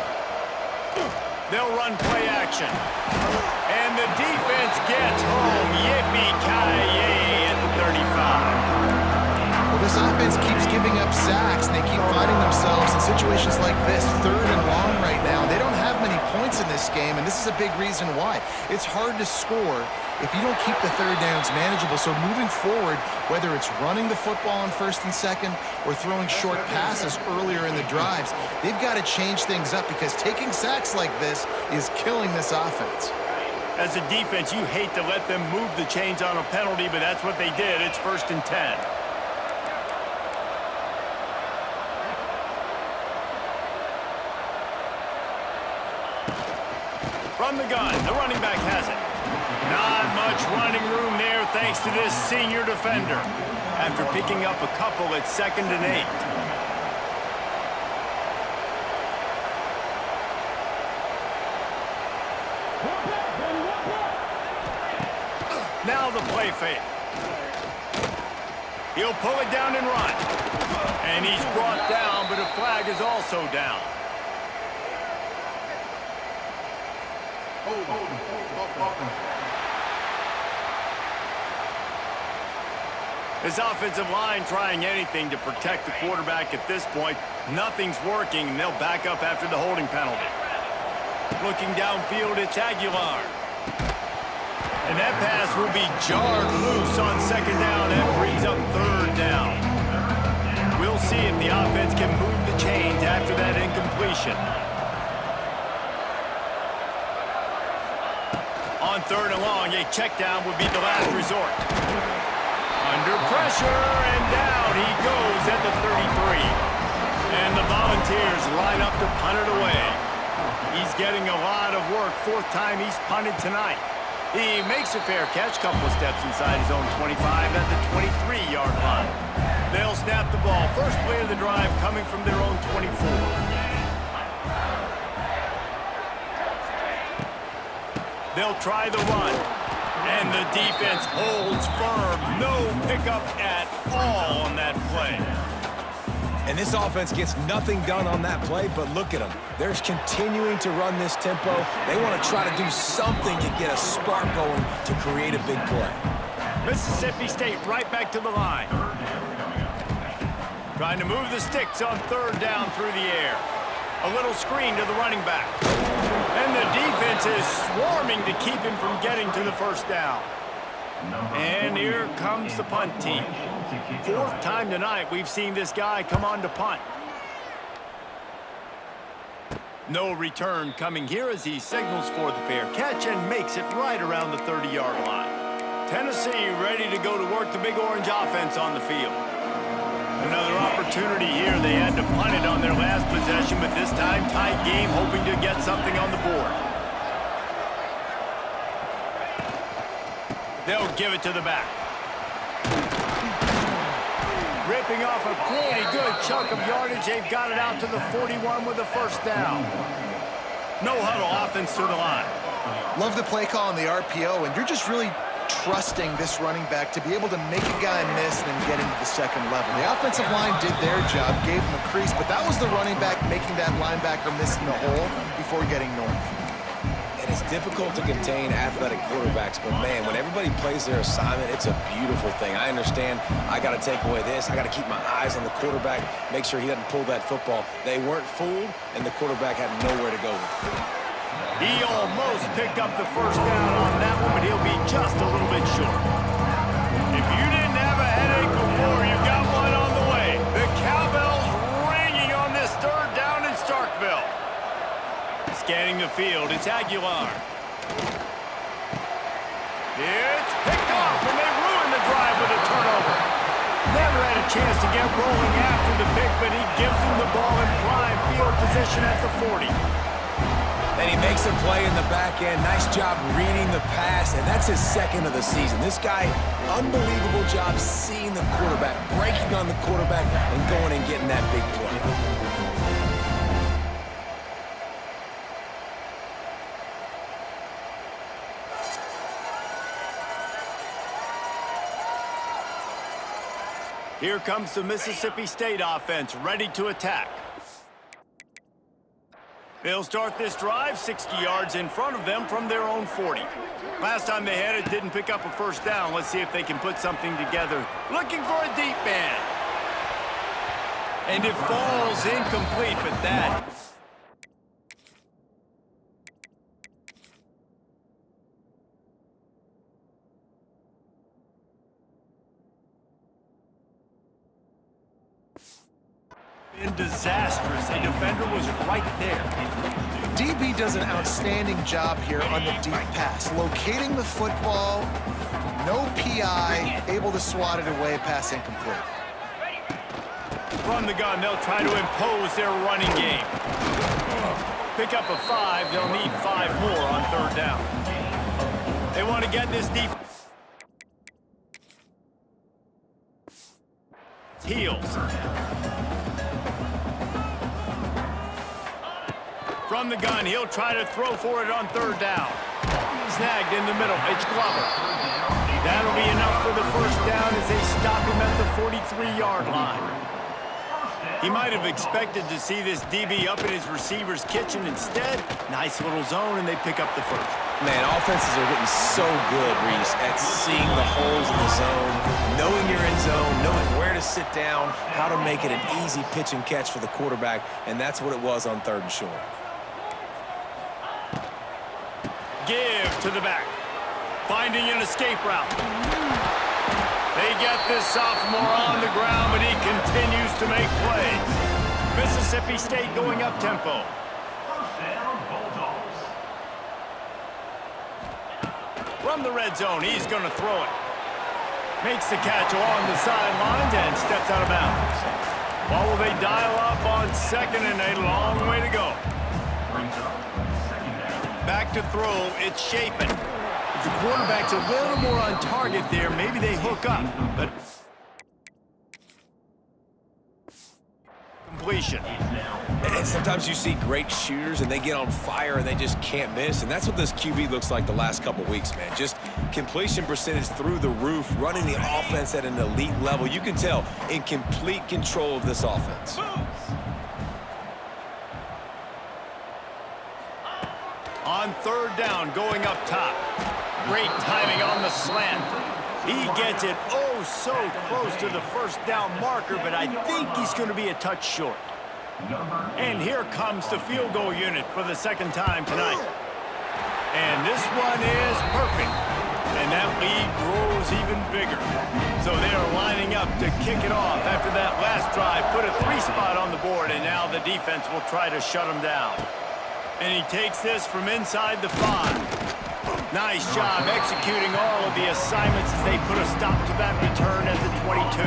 They'll run play action. And the defense gets home. Yippee-ki-yay at the 35. Well, this offense keeps giving up sacks, and they keep finding themselves in situations like this, 3rd and long right now. They don't have many points in this game, and this is a big reason why. It's hard to score if you don't keep the 3rd downs manageable. So moving forward, whether it's running the football on 1st and 2nd or throwing short passes earlier in the drives, they've got to change things up because taking sacks like this is killing this offense. As a defense, you hate to let them move the chains on a penalty, but that's what they did. It's 1st and 10. From the gun, the running back has it. Not much running room there thanks to this senior defender. After picking up a couple at 2nd and 8. Now the play fake. He'll pull it down and run. And he's brought down, but a flag is also down. His offensive line trying anything to protect the quarterback at this point. Nothing's working, and they'll back up after the holding penalty. Looking downfield, it's Aguilar. And that pass will be jarred loose on second down. That brings up third down. We'll see if the offense can move the chains after that incompletion. On third and long, a check down would be the last resort. Under pressure, and down he goes at the 33. And the Volunteers line up to punt it away. He's getting a lot of work. Fourth time he's punted tonight. He makes a fair catch, couple of steps inside his own 25 at the 23-yard line. They'll snap the ball. First play of the drive coming from their own 24. They'll try the run. And the defense holds firm. No pickup at all on that play. And this offense gets nothing done on that play, but look at them. They're continuing to run this tempo. They want to try to do something to get a spark going to create a big play. Mississippi State right back to the line. Trying to move the sticks on third down through the air. A little screen to the running back. And the defense is swarming to keep him from getting to the first down. And here comes the punt team. Fourth time tonight we've seen this guy come on to punt. No return coming here as he signals for the fair catch and makes it right around the 30-yard line. Tennessee ready to go to work the Big Orange offense on the field. Another opportunity here. They had to punt it on their last possession, but this time tight game, hoping to get something on the board. They'll give it to the back. Ripping off a pretty good chunk of yardage. They've got it out to the 41 with a first down. No huddle offense to the line. Love the play call on the RPO, and you're just really trusting this running back to be able to make a guy miss and then get into the second level. The offensive line did their job, gave him a crease, but that was the running back making that linebacker miss in the hole before getting north. And it's difficult to contain athletic quarterbacks, but man, when everybody plays their assignment, it's a beautiful thing. I understand I got to take away this. I got to keep my eyes on the quarterback, make sure he doesn't pull that football. They weren't fooled, and the quarterback had nowhere to go with it. He almost picked up the first down on that one, but he'll be just a little bit short. If you didn't have a headache before, you've got one on the way. The cowbell's ringing on this third down in Starkville. Scanning the field, it's Aguilar. It's picked off, and they ruin the drive with a turnover. Never had a chance to get rolling after the pick, but he gives them the ball in prime field position at the 40. And he makes a play in the back end. Nice job reading the pass, and that's his second of the season. This guy, unbelievable job seeing the quarterback, breaking on the quarterback, and going and getting that big play. Here comes the Mississippi State offense, ready to attack. They'll start this drive 60 yards in front of them from their own 40. Last time they had it, didn't pick up a first down. Let's see if they can put something together. Looking for a deep man. And it falls incomplete, but that... been disastrous. A defender was right there. DB does an outstanding job here on the deep pass. Locating the football, no PI, able to swat it away, pass incomplete. From the gun, they'll try to impose their running game. Pick up a 5, they'll need 5 more on third down. They want to get this deep. Heels. From the gun, he'll try to throw for it on third down. snagged in the middle. It's Glover. That'll be enough for the first down as they stop him at the 43-yard line. He might have expected to see this DB up in his receiver's kitchen. Instead, nice little zone, and they pick up the first. Man, offenses are getting so good, Reese, at seeing the holes in the zone, knowing you're in zone, knowing where to sit down, how to make it an easy pitch and catch for the quarterback, and that's what it was on 3rd and short. Give to the back. Finding an escape route. They get this sophomore on the ground, but he continues to make plays. Mississippi State going up tempo. First down, Bulldogs. From the red zone, he's going to throw it. Makes the catch along the sidelines and steps out of bounds. Well, will they dial up on 2nd and a long way to go? Brings up second down. Back to throw, it's Shapen. If the quarterback's a little more on target there, maybe they hook up, but completion. And sometimes you see great shooters, and they get on fire, and they just can't miss, and that's what this QB looks like the last couple weeks, man. Just completion percentage through the roof, running the offense at an elite level. You can tell in complete control of this offense. On 3rd down, going up top. Great timing on the slant. He gets it oh so close to the first down marker, but I think he's going to be a touch short. And here comes the field goal unit for the 2nd time tonight. And this one is perfect. And that lead grows even bigger. So they are lining up to kick it off after that last drive. Put a 3-spot on the board, and now the defense will try to shut him down. And he takes this from inside the 5. Nice job executing all of the assignments as they put a stop to that return at the 22.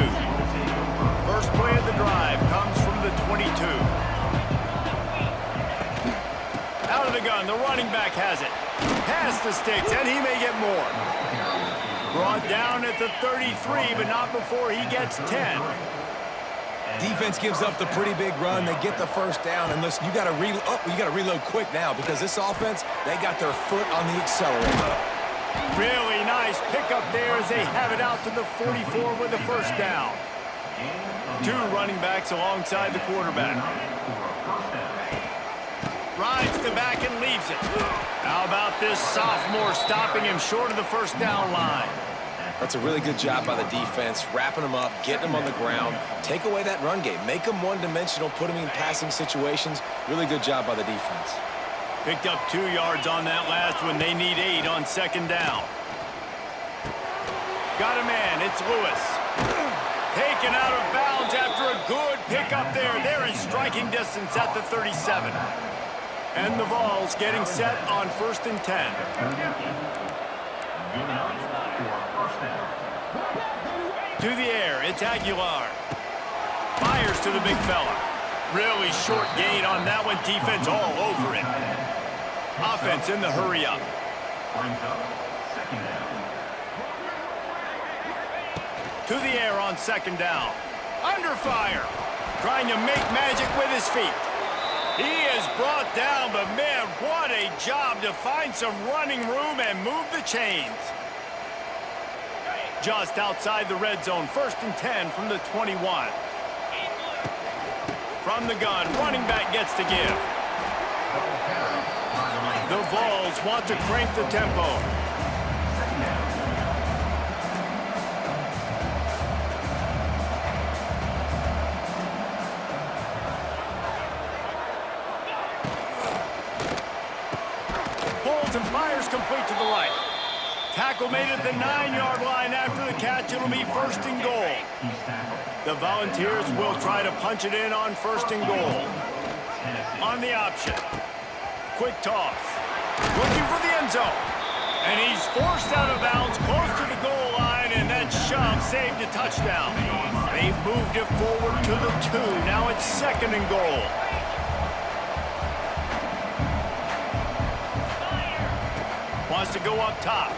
First play of the drive comes from the 22. Out of the gun, the running back has it. Past the sticks, and he may get more. Brought down at the 33, but not before he gets 10. Defense gives up the pretty big run. They get the first down, and listen, you got to reload quick now because this offense, they got their foot on the accelerator. Really nice pickup there as they have it out to the 44 with the first down. 2 running backs alongside the quarterback. Rides the back and leaves it. How about this sophomore stopping him short of the first down line? That's a really good job by the defense, wrapping them up, getting them on the ground. Take away that run game. Make them one-dimensional, put them in passing situations. Really good job by the defense. Picked up 2 yards on that last one. They need 8 on 2nd down. Got a man. It's Lewis. Taken out of bounds after a good pickup there. They're in striking distance at the 37. And the Vols getting set on 1st and 10. To the air, it's Aguilar. Fires to the big fella. Really short gain on that one. Defense all over it. Offense in the hurry up. To the air on 2nd down. Under fire. Trying to make magic with his feet. He is brought down, but man, what a job to find some running room and move the chains. Just outside the red zone, 1st and 10 from the 21. From the gun, running back gets to give. The Vols want to crank the tempo. Pulls and fires complete to the right. Tackle made at the 9-yard line after the catch. It'll be 1st and goal. The Volunteers will try to punch it in on 1st and goal. On the option. Quick toss. Looking for the end zone. And he's forced out of bounds close to the goal line, and that shove saved a touchdown. They've moved it forward to the 2. Now it's 2nd and goal. Wants to go up top.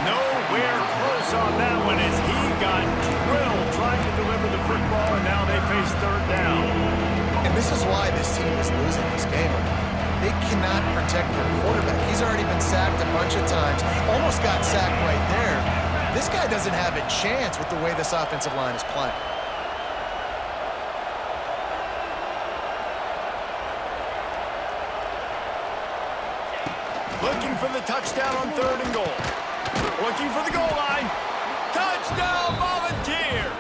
Nowhere close on that one as he got drilled trying to deliver the football, and now they face 3rd down. And this is why this team is losing this game. They cannot protect their quarterback. He's already been sacked a bunch of times, almost got sacked right there. This guy doesn't have a chance with the way this offensive line is playing. Looking for the touchdown on 3rd and goal. Looking for the goal line. Touchdown, Volunteers!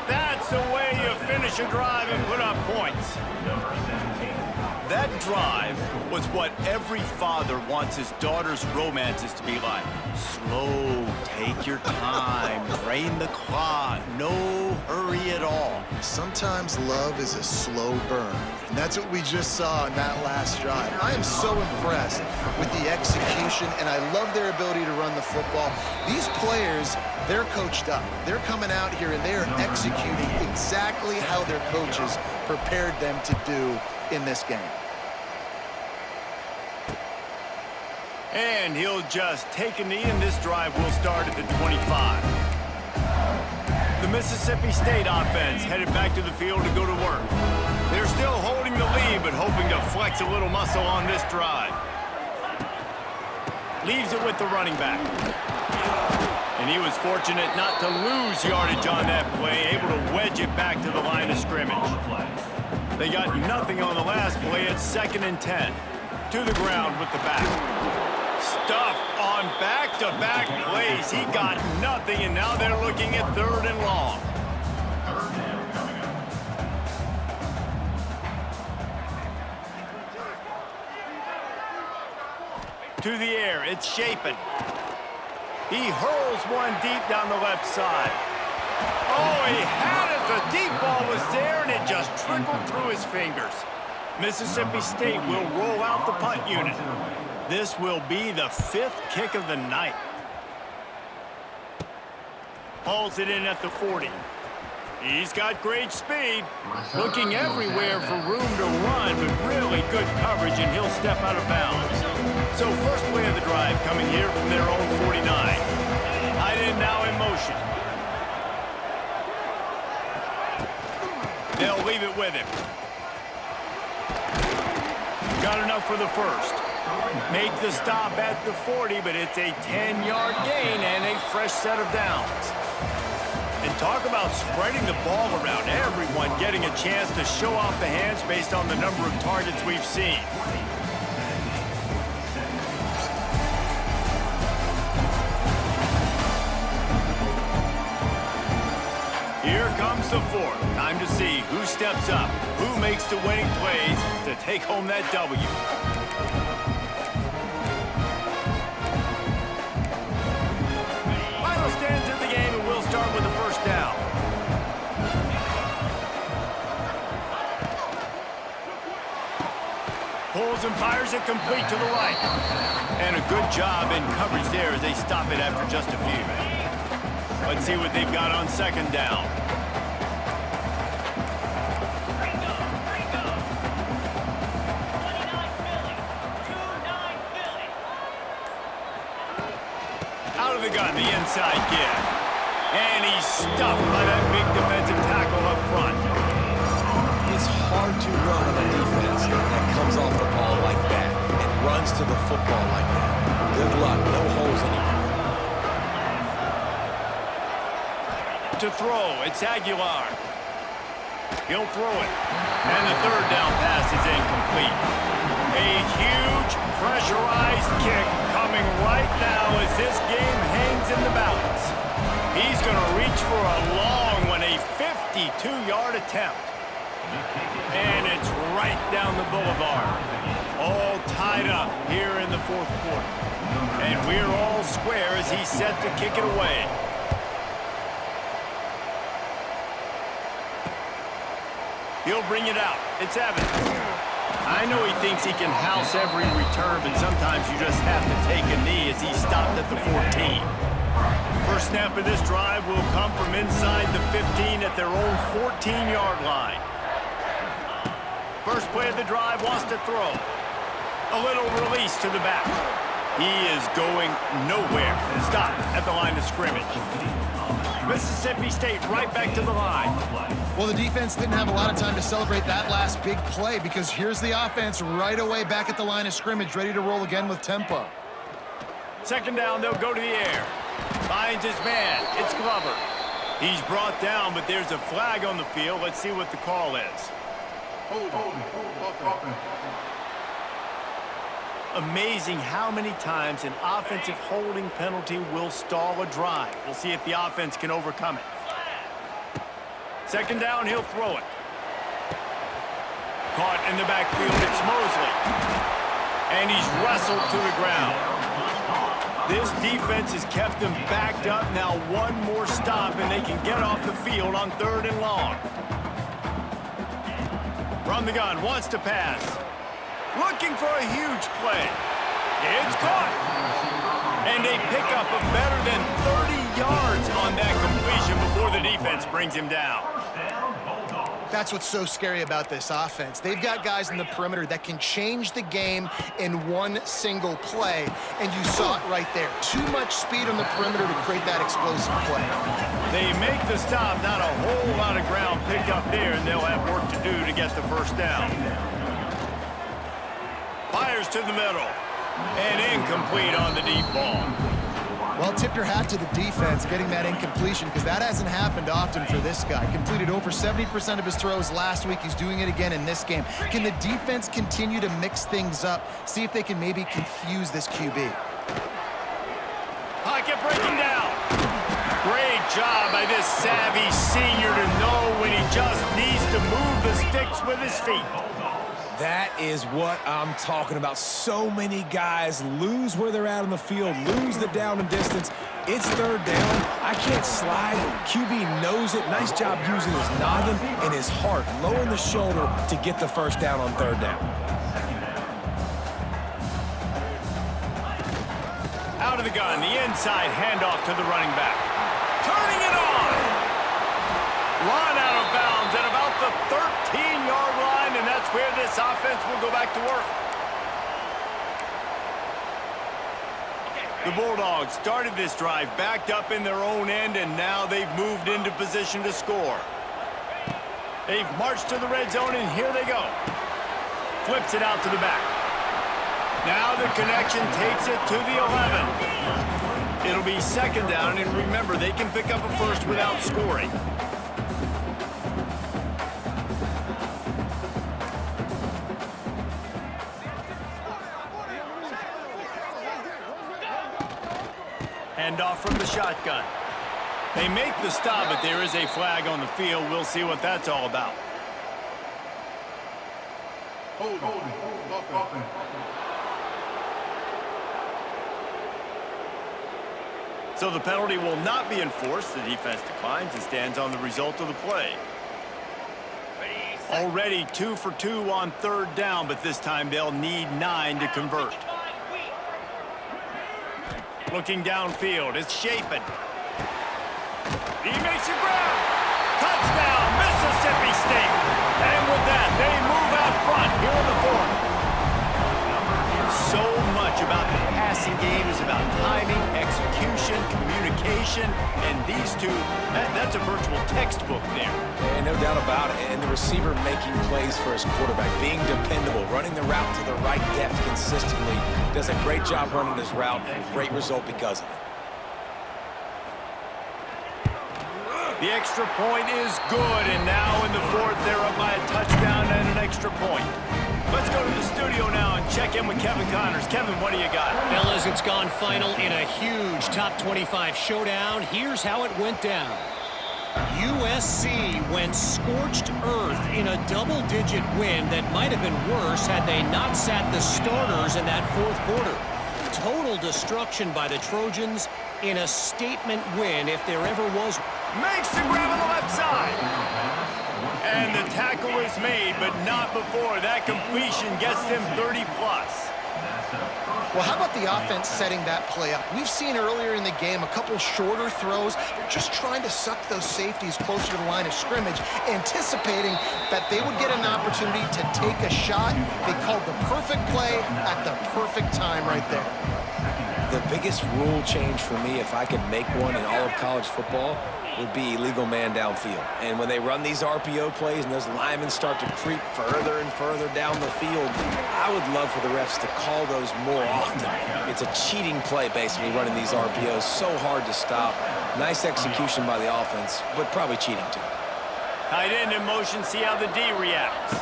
That's the way you finish a drive and put up points. That drive was what every father wants his daughter's romances to be like. Slow, take your time, drain the clock, no hurry at all. Sometimes love is a slow burn, and that's what we just saw in that last drive. I am so impressed with the execution, and I love their ability to run the football. These players, they're coached up. They're coming out here, and they are executing exactly how their coaches prepared them to do in this game. And he'll just take a knee, and this drive will start at the 25. The Mississippi State offense headed back to the field to go to work. They're still holding the lead, but hoping to flex a little muscle on this drive. Leaves it with the running back. And he was fortunate not to lose yardage on that play, able to wedge it back to the line of scrimmage. They got nothing on the last play. It's 2nd and 10. To the ground with the back. Stuffed on back-to-back plays. He got nothing, and now they're looking at 3rd and long. To the air, it's Shapen. He hurls one deep down the left side. Oh, he had it. The deep ball was there, and it just trickled through his fingers. Mississippi State will roll out the punt unit. This will be the 5th kick of the night. Hauls it in at the 40. He's got great speed. Looking everywhere for room to run, but really good coverage, and he'll step out of bounds. So first play of the drive coming here from their own 49. Tight end now in motion. They'll leave it with him. Got enough for the first. Make the stop at the 40, but it's a 10-yard gain and a fresh set of downs. And talk about spreading the ball around. Everyone getting a chance to show off the hands based on the number of targets we've seen. Here comes the 4th. Time to see who steps up, who makes the winning plays to take home that W. Final stands in the game, and we'll start with the first down. Pulls and fires it complete to the right. And a good job in coverage there as they stop it after just a few. Let's see what they've got on 2nd down. Out of the gun, the inside give. And he's stuffed by that big defensive tackle up front. It's hard to run on a defense that comes off the ball like that and runs to the football like that. Good luck, no holes anymore. To throw, it's Aguilar. He'll throw it. And the 3rd down pass is incomplete. A huge pressurized kick coming right now as this game hangs in the balance. He's going to reach for a long one, a 52-yard attempt. And it's right down the boulevard. All tied up here in the 4th quarter. And we're all square as he's set to kick it away. He'll bring it out. It's Evans. I know he thinks he can house every return, but sometimes you just have to take a knee as he stopped at the 14. First snap of this drive will come from inside the 15 at their own 14-yard line. First play of the drive wants to throw. A little release to the back. He is going nowhere. Stop at the line of scrimmage. Mississippi State right back to the line. Well, the defense didn't have a lot of time to celebrate that last big play because here's the offense right away back at the line of scrimmage, ready to roll again with tempo. Second down, they'll go to the air. Finds his man. It's Glover. He's brought down, but there's a flag on the field. Let's see what the call is. Amazing how many times an offensive holding penalty will stall a drive. We'll see if the offense can overcome it. Second down, he'll throw it. Caught in the backfield, it's Mosley. And he's wrestled to the ground. This defense has kept them backed up. Now one more stop, and they can get off the field on 3rd and long. From the gun, wants to pass. Looking for a huge play. It's caught. And they pick up a better than 30 yards on that completion before the defense brings him down. That's what's so scary about this offense. They've got guys in the perimeter that can change the game in one single play, and you saw it right there. Too much speed on the perimeter to create that explosive play. They make the stop, not a whole lot of ground picked up there, and they'll have work to do to get the first down. Fires to the middle, and incomplete on the deep ball. Well, tip your hat to the defense getting that incompletion because that hasn't happened often for this guy. Completed over 70% of his throws last week. He's doing it again in this game. Can the defense continue to mix things up? See if they can maybe confuse this QB. Pocket breaking down. Great job by this savvy senior to know when he just needs to move the sticks with his feet. That is what I'm talking about. So many guys lose where they're at on the field, lose the down and distance. It's 3rd down. I can't slide. QB knows it. Nice job using his noggin and his heart, lowering the shoulder to get the first down on 3rd down. Out of the gun, the inside handoff to the running back. Turning it on. Run out of bounds at about the 13-yard line, and that's where this offense will go back to work. The Bulldogs started this drive backed up in their own end, and now they've moved into position to score. They've marched to the red zone, and here they go. Flips it out to the back. Now the connection takes it to the 11. It'll be 2nd down, and remember, they can pick up a first without scoring. Handoff from the shotgun. They make the stop, but there is a flag on the field. We'll see what that's all about. So the penalty will not be enforced. The defense declines and stands on the result of the play. Already 2 for 2 on 3rd down, but this time they'll need 9 to convert. Looking downfield, it's Shapen. He makes a grab. Touchdown, Mississippi State. And with that, they move out front here in the 4th. So much about the passing game is about timing, execution, communication, and these two, that's a virtual textbook there. And no doubt about it. And the receiver making plays for his quarterback, being dependable, running the route to the right depth consistently. Does a great job running his route. Great result because of it. The extra point is good, and now in the 4th, they're up by a touchdown and an extra point. Let's go to the studio now and check in with Kevin Connors. Kevin, what do you got? Fellas, it's gone final in a huge top 25 showdown. Here's how it went down. USC went scorched earth in a double-digit win that might have been worse had they not sat the starters in that 4th quarter. Total destruction by the Trojans in a statement win if there ever was. Makes the grab on the left side. And the tackle is made, but not before. That completion gets them 30+. Well, how about the offense setting that play up? We've seen earlier in the game a couple shorter throws. They're just trying to suck those safeties closer to the line of scrimmage, anticipating that they would get an opportunity to take a shot. They called the perfect play at the perfect time right there. The biggest rule change for me, if I could make one in all of college football, would be illegal man downfield. And when they run these RPO plays and those linemen start to creep further and further down the field, I would love for the refs to call those more often. It's a cheating play, basically, running these RPOs. So hard to stop. Nice execution by the offense, but probably cheating too. Tight end in motion, see how the D reacts.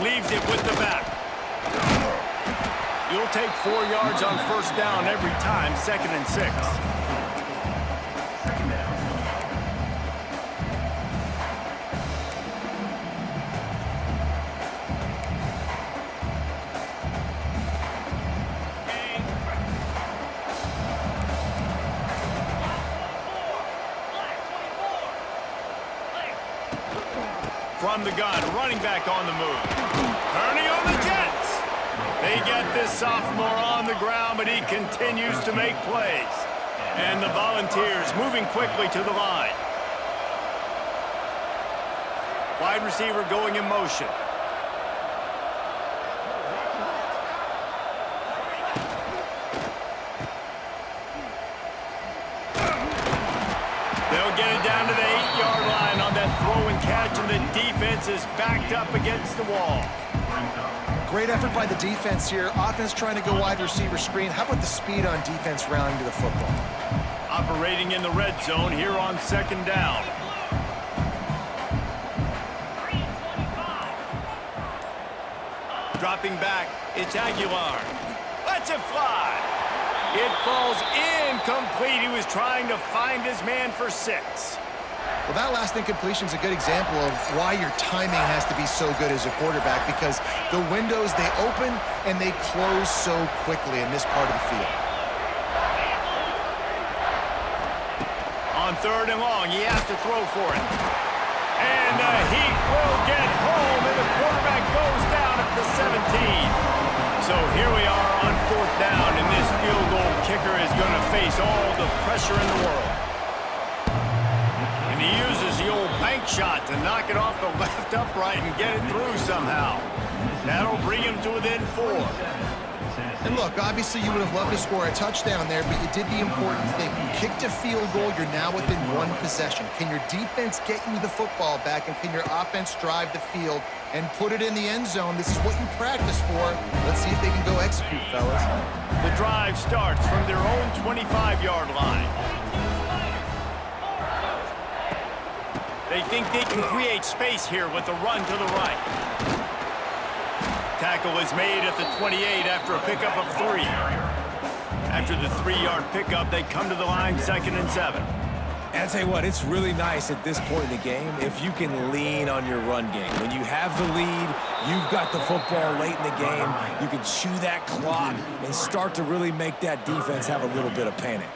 Leaves it with the back. You'll take 4 yards on first down every time, 2nd and 6. From the gun, running back on the move. Turning on the Jets. They get this sophomore on the ground, but he continues to make plays. And the Volunteers moving quickly to the line. Wide receiver going in motion. They'll get it down to the 8-yard line on that throw and catch, and the defense is backed up against the wall. Great effort by the defense here. Offense trying to go wide receiver screen. How about the speed on defense rounding to the football? Operating in the red zone here on 2nd down. Dropping back, it's Aguilar. Lets it fly. It falls incomplete. He was trying to find his man for 6. Well, that last incompletion is a good example of why your timing has to be so good as a quarterback, because the windows, they open and they close so quickly in this part of the field. On 3rd and long, he has to throw for it. And the Heat will get home, and the quarterback goes down at the 17. So here we are on 4th down, and this field goal kicker is going to face all the pressure in the world. And he uses the old bank shot to knock it off the left upright and get it through somehow. That'll bring him to within 4. And look, obviously you would have loved to score a touchdown there, but you did the important thing. You kicked a field goal, you're now within 1 possession. Can your defense get you the football back, and can your offense drive the field and put it in the end zone? This is what you practice for. Let's see if they can go execute, fellas. The drive starts from their own 25-yard line. They think they can create space here with a run to the right. Tackle is made at the 28 after a pickup of 3. After the 3-yard pickup, they come to the line 2nd and 7. And I tell you what, it's really nice at this point in the game if you can lean on your run game. When you have the lead, you've got the football late in the game, you can chew that clock and start to really make that defense have a little bit of panic.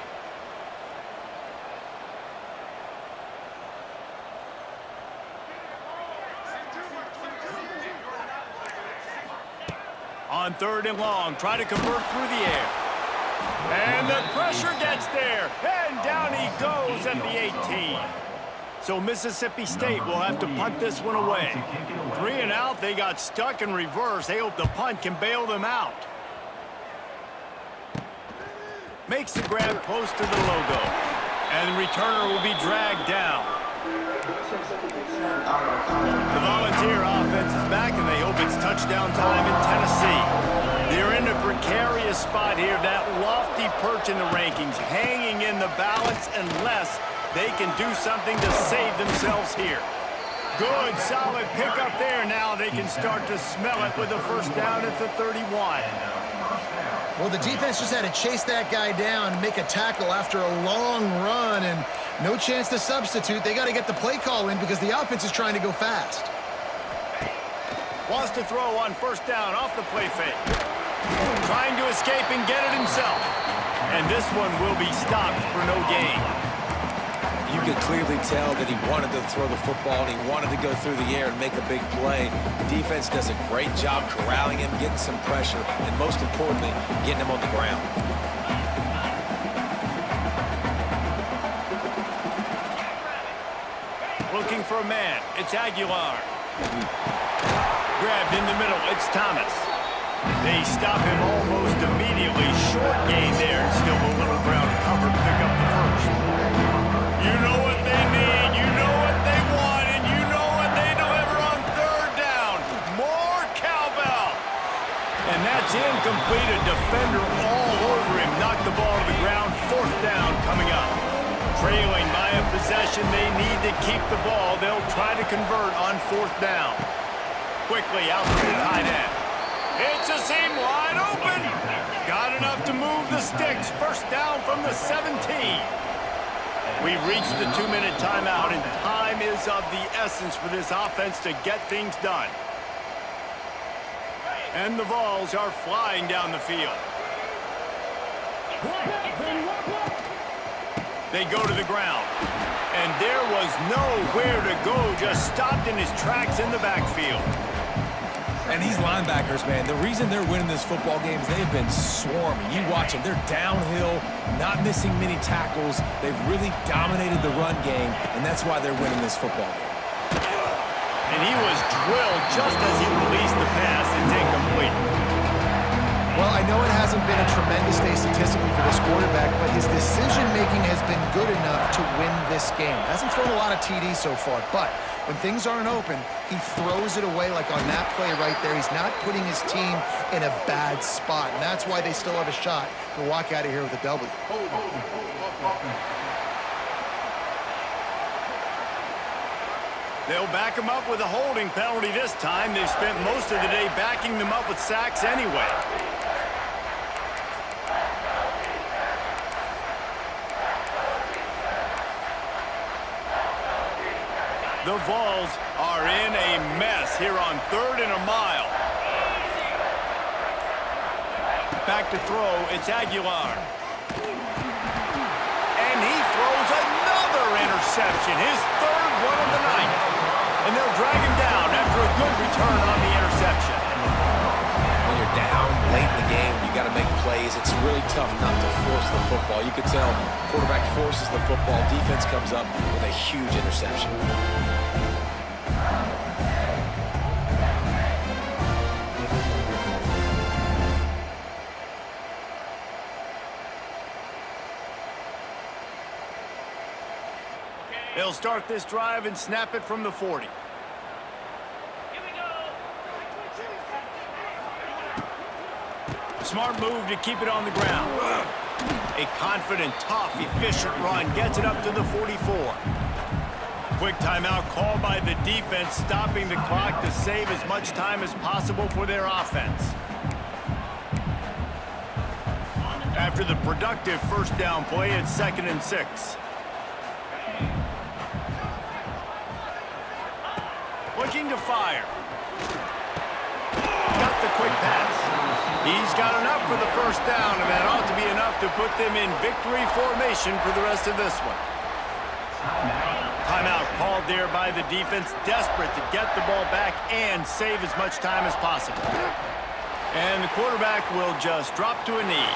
On 3rd and long, try to convert through the air. And the pressure gets there, and down he goes at the 18. So Mississippi State will have to punt this one away. 3 and out, they got stuck in reverse. They hope the punt can bail them out. Makes the grab close to the logo, and the returner will be dragged down. The Volunteer offense is back, and they hope it's touchdown time in Tennessee. They're in a precarious spot here, that lofty perch in the rankings, hanging in the balance unless they can do something to save themselves here. Good, solid pickup there. Now they can start to smell it with a first down at the 31. Well, the defense just had to chase that guy down and make a tackle after a long run, and no chance to substitute. They got to get the play call in because the offense is trying to go fast. Wants to throw on first down off the play fake. Trying to escape and get it himself. And this one will be stopped for no gain. You could clearly tell that he wanted to throw the football and he wanted to go through the air and make a big play. The defense does a great job corralling him, getting some pressure, and most importantly, getting him on the ground. Looking for a man. It's Aguilar. Grabbed in the middle. It's Thomas. They stop him almost immediately. Short gain there. Still a little ground cover to pick up the first. You know what they need. You know what they want. And you know what they deliver on third down. More cowbell. And that's incomplete. A defender all over him. Knocked the ball to the ground. Fourth down coming up. Trailing by a possession, they need to keep the ball. They'll try to convert on fourth down. Quickly out to the tight end. It's a seam wide open. Got enough to move the sticks. First down from the 17. We've reached the 2-minute timeout, and time is of the essence for this offense to get things done. And the Vols are flying down the field. They go to the ground. And there was nowhere to go, just stopped in his tracks in the backfield. And these linebackers, man, the reason they're winning this football game is they've been swarming. You watch them. They're downhill, not missing many tackles. They've really dominated the run game, and that's why they're winning this football game. And he was drilled just as he released the pass. It's incomplete. Well, I know it hasn't been a tremendous day statistically for this quarterback, but his decision-making has been good enough to win this game. Hasn't thrown a lot of TDs so far, but when things aren't open, he throws it away like on that play right there. He's not putting his team in a bad spot, and that's why they still have a shot to walk out of here with a W. They'll back him up with a holding penalty this time. They've spent most of the day backing them up with sacks anyway. The Vols are in a mess here on 3rd and a mile. Back to throw, it's Aguilar. And he throws another interception, his 3rd one of the night. And they'll drag him down after a good return on the interception. When you're down late in the game, you got to make plays. It's really tough not to force the football. You can tell quarterback forces the football. Defense comes up with a huge interception. They'll start this drive and snap it from the 40. Smart move to keep it on the ground. A confident, tough, efficient run gets it up to the 44. Quick timeout called by the defense, stopping the clock to save as much time as possible for their offense. After the productive first down play, it's 2nd and 6. Looking to fire. Got the quick pass. He's got enough for the first down, and that ought to be enough to put them in victory formation for the rest of this one. Timeout called there by the defense, desperate to get the ball back and save as much time as possible. And the quarterback will just drop to a knee.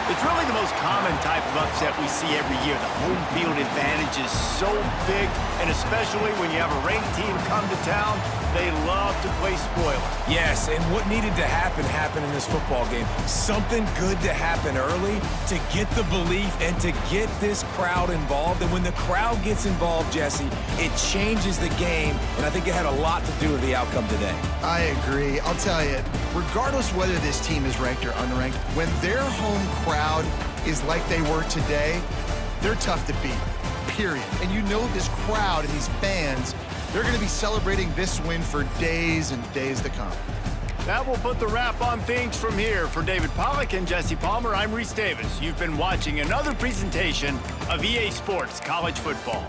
It's really the most common type of upset we see every year. The home field advantage is so big, and especially when you have a ranked team come to town, they love to play spoiler. Yes, and what needed to happen happened in this football game. Something good to happen early to get the belief and to get this crowd involved. And when the crowd gets involved, Jesse, it changes the game, and I think it had a lot to do with the outcome today. I agree. I'll tell you, regardless whether this team is ranked or unranked, when their home crowd is like they were today, they're tough to beat, period. And you know this crowd and these fans, they're going to be celebrating this win for days and days to come. That will put the wrap on things from here. For David Pollack and Jesse Palmer, I'm Reese Davis. You've been watching another presentation of EA Sports College Football.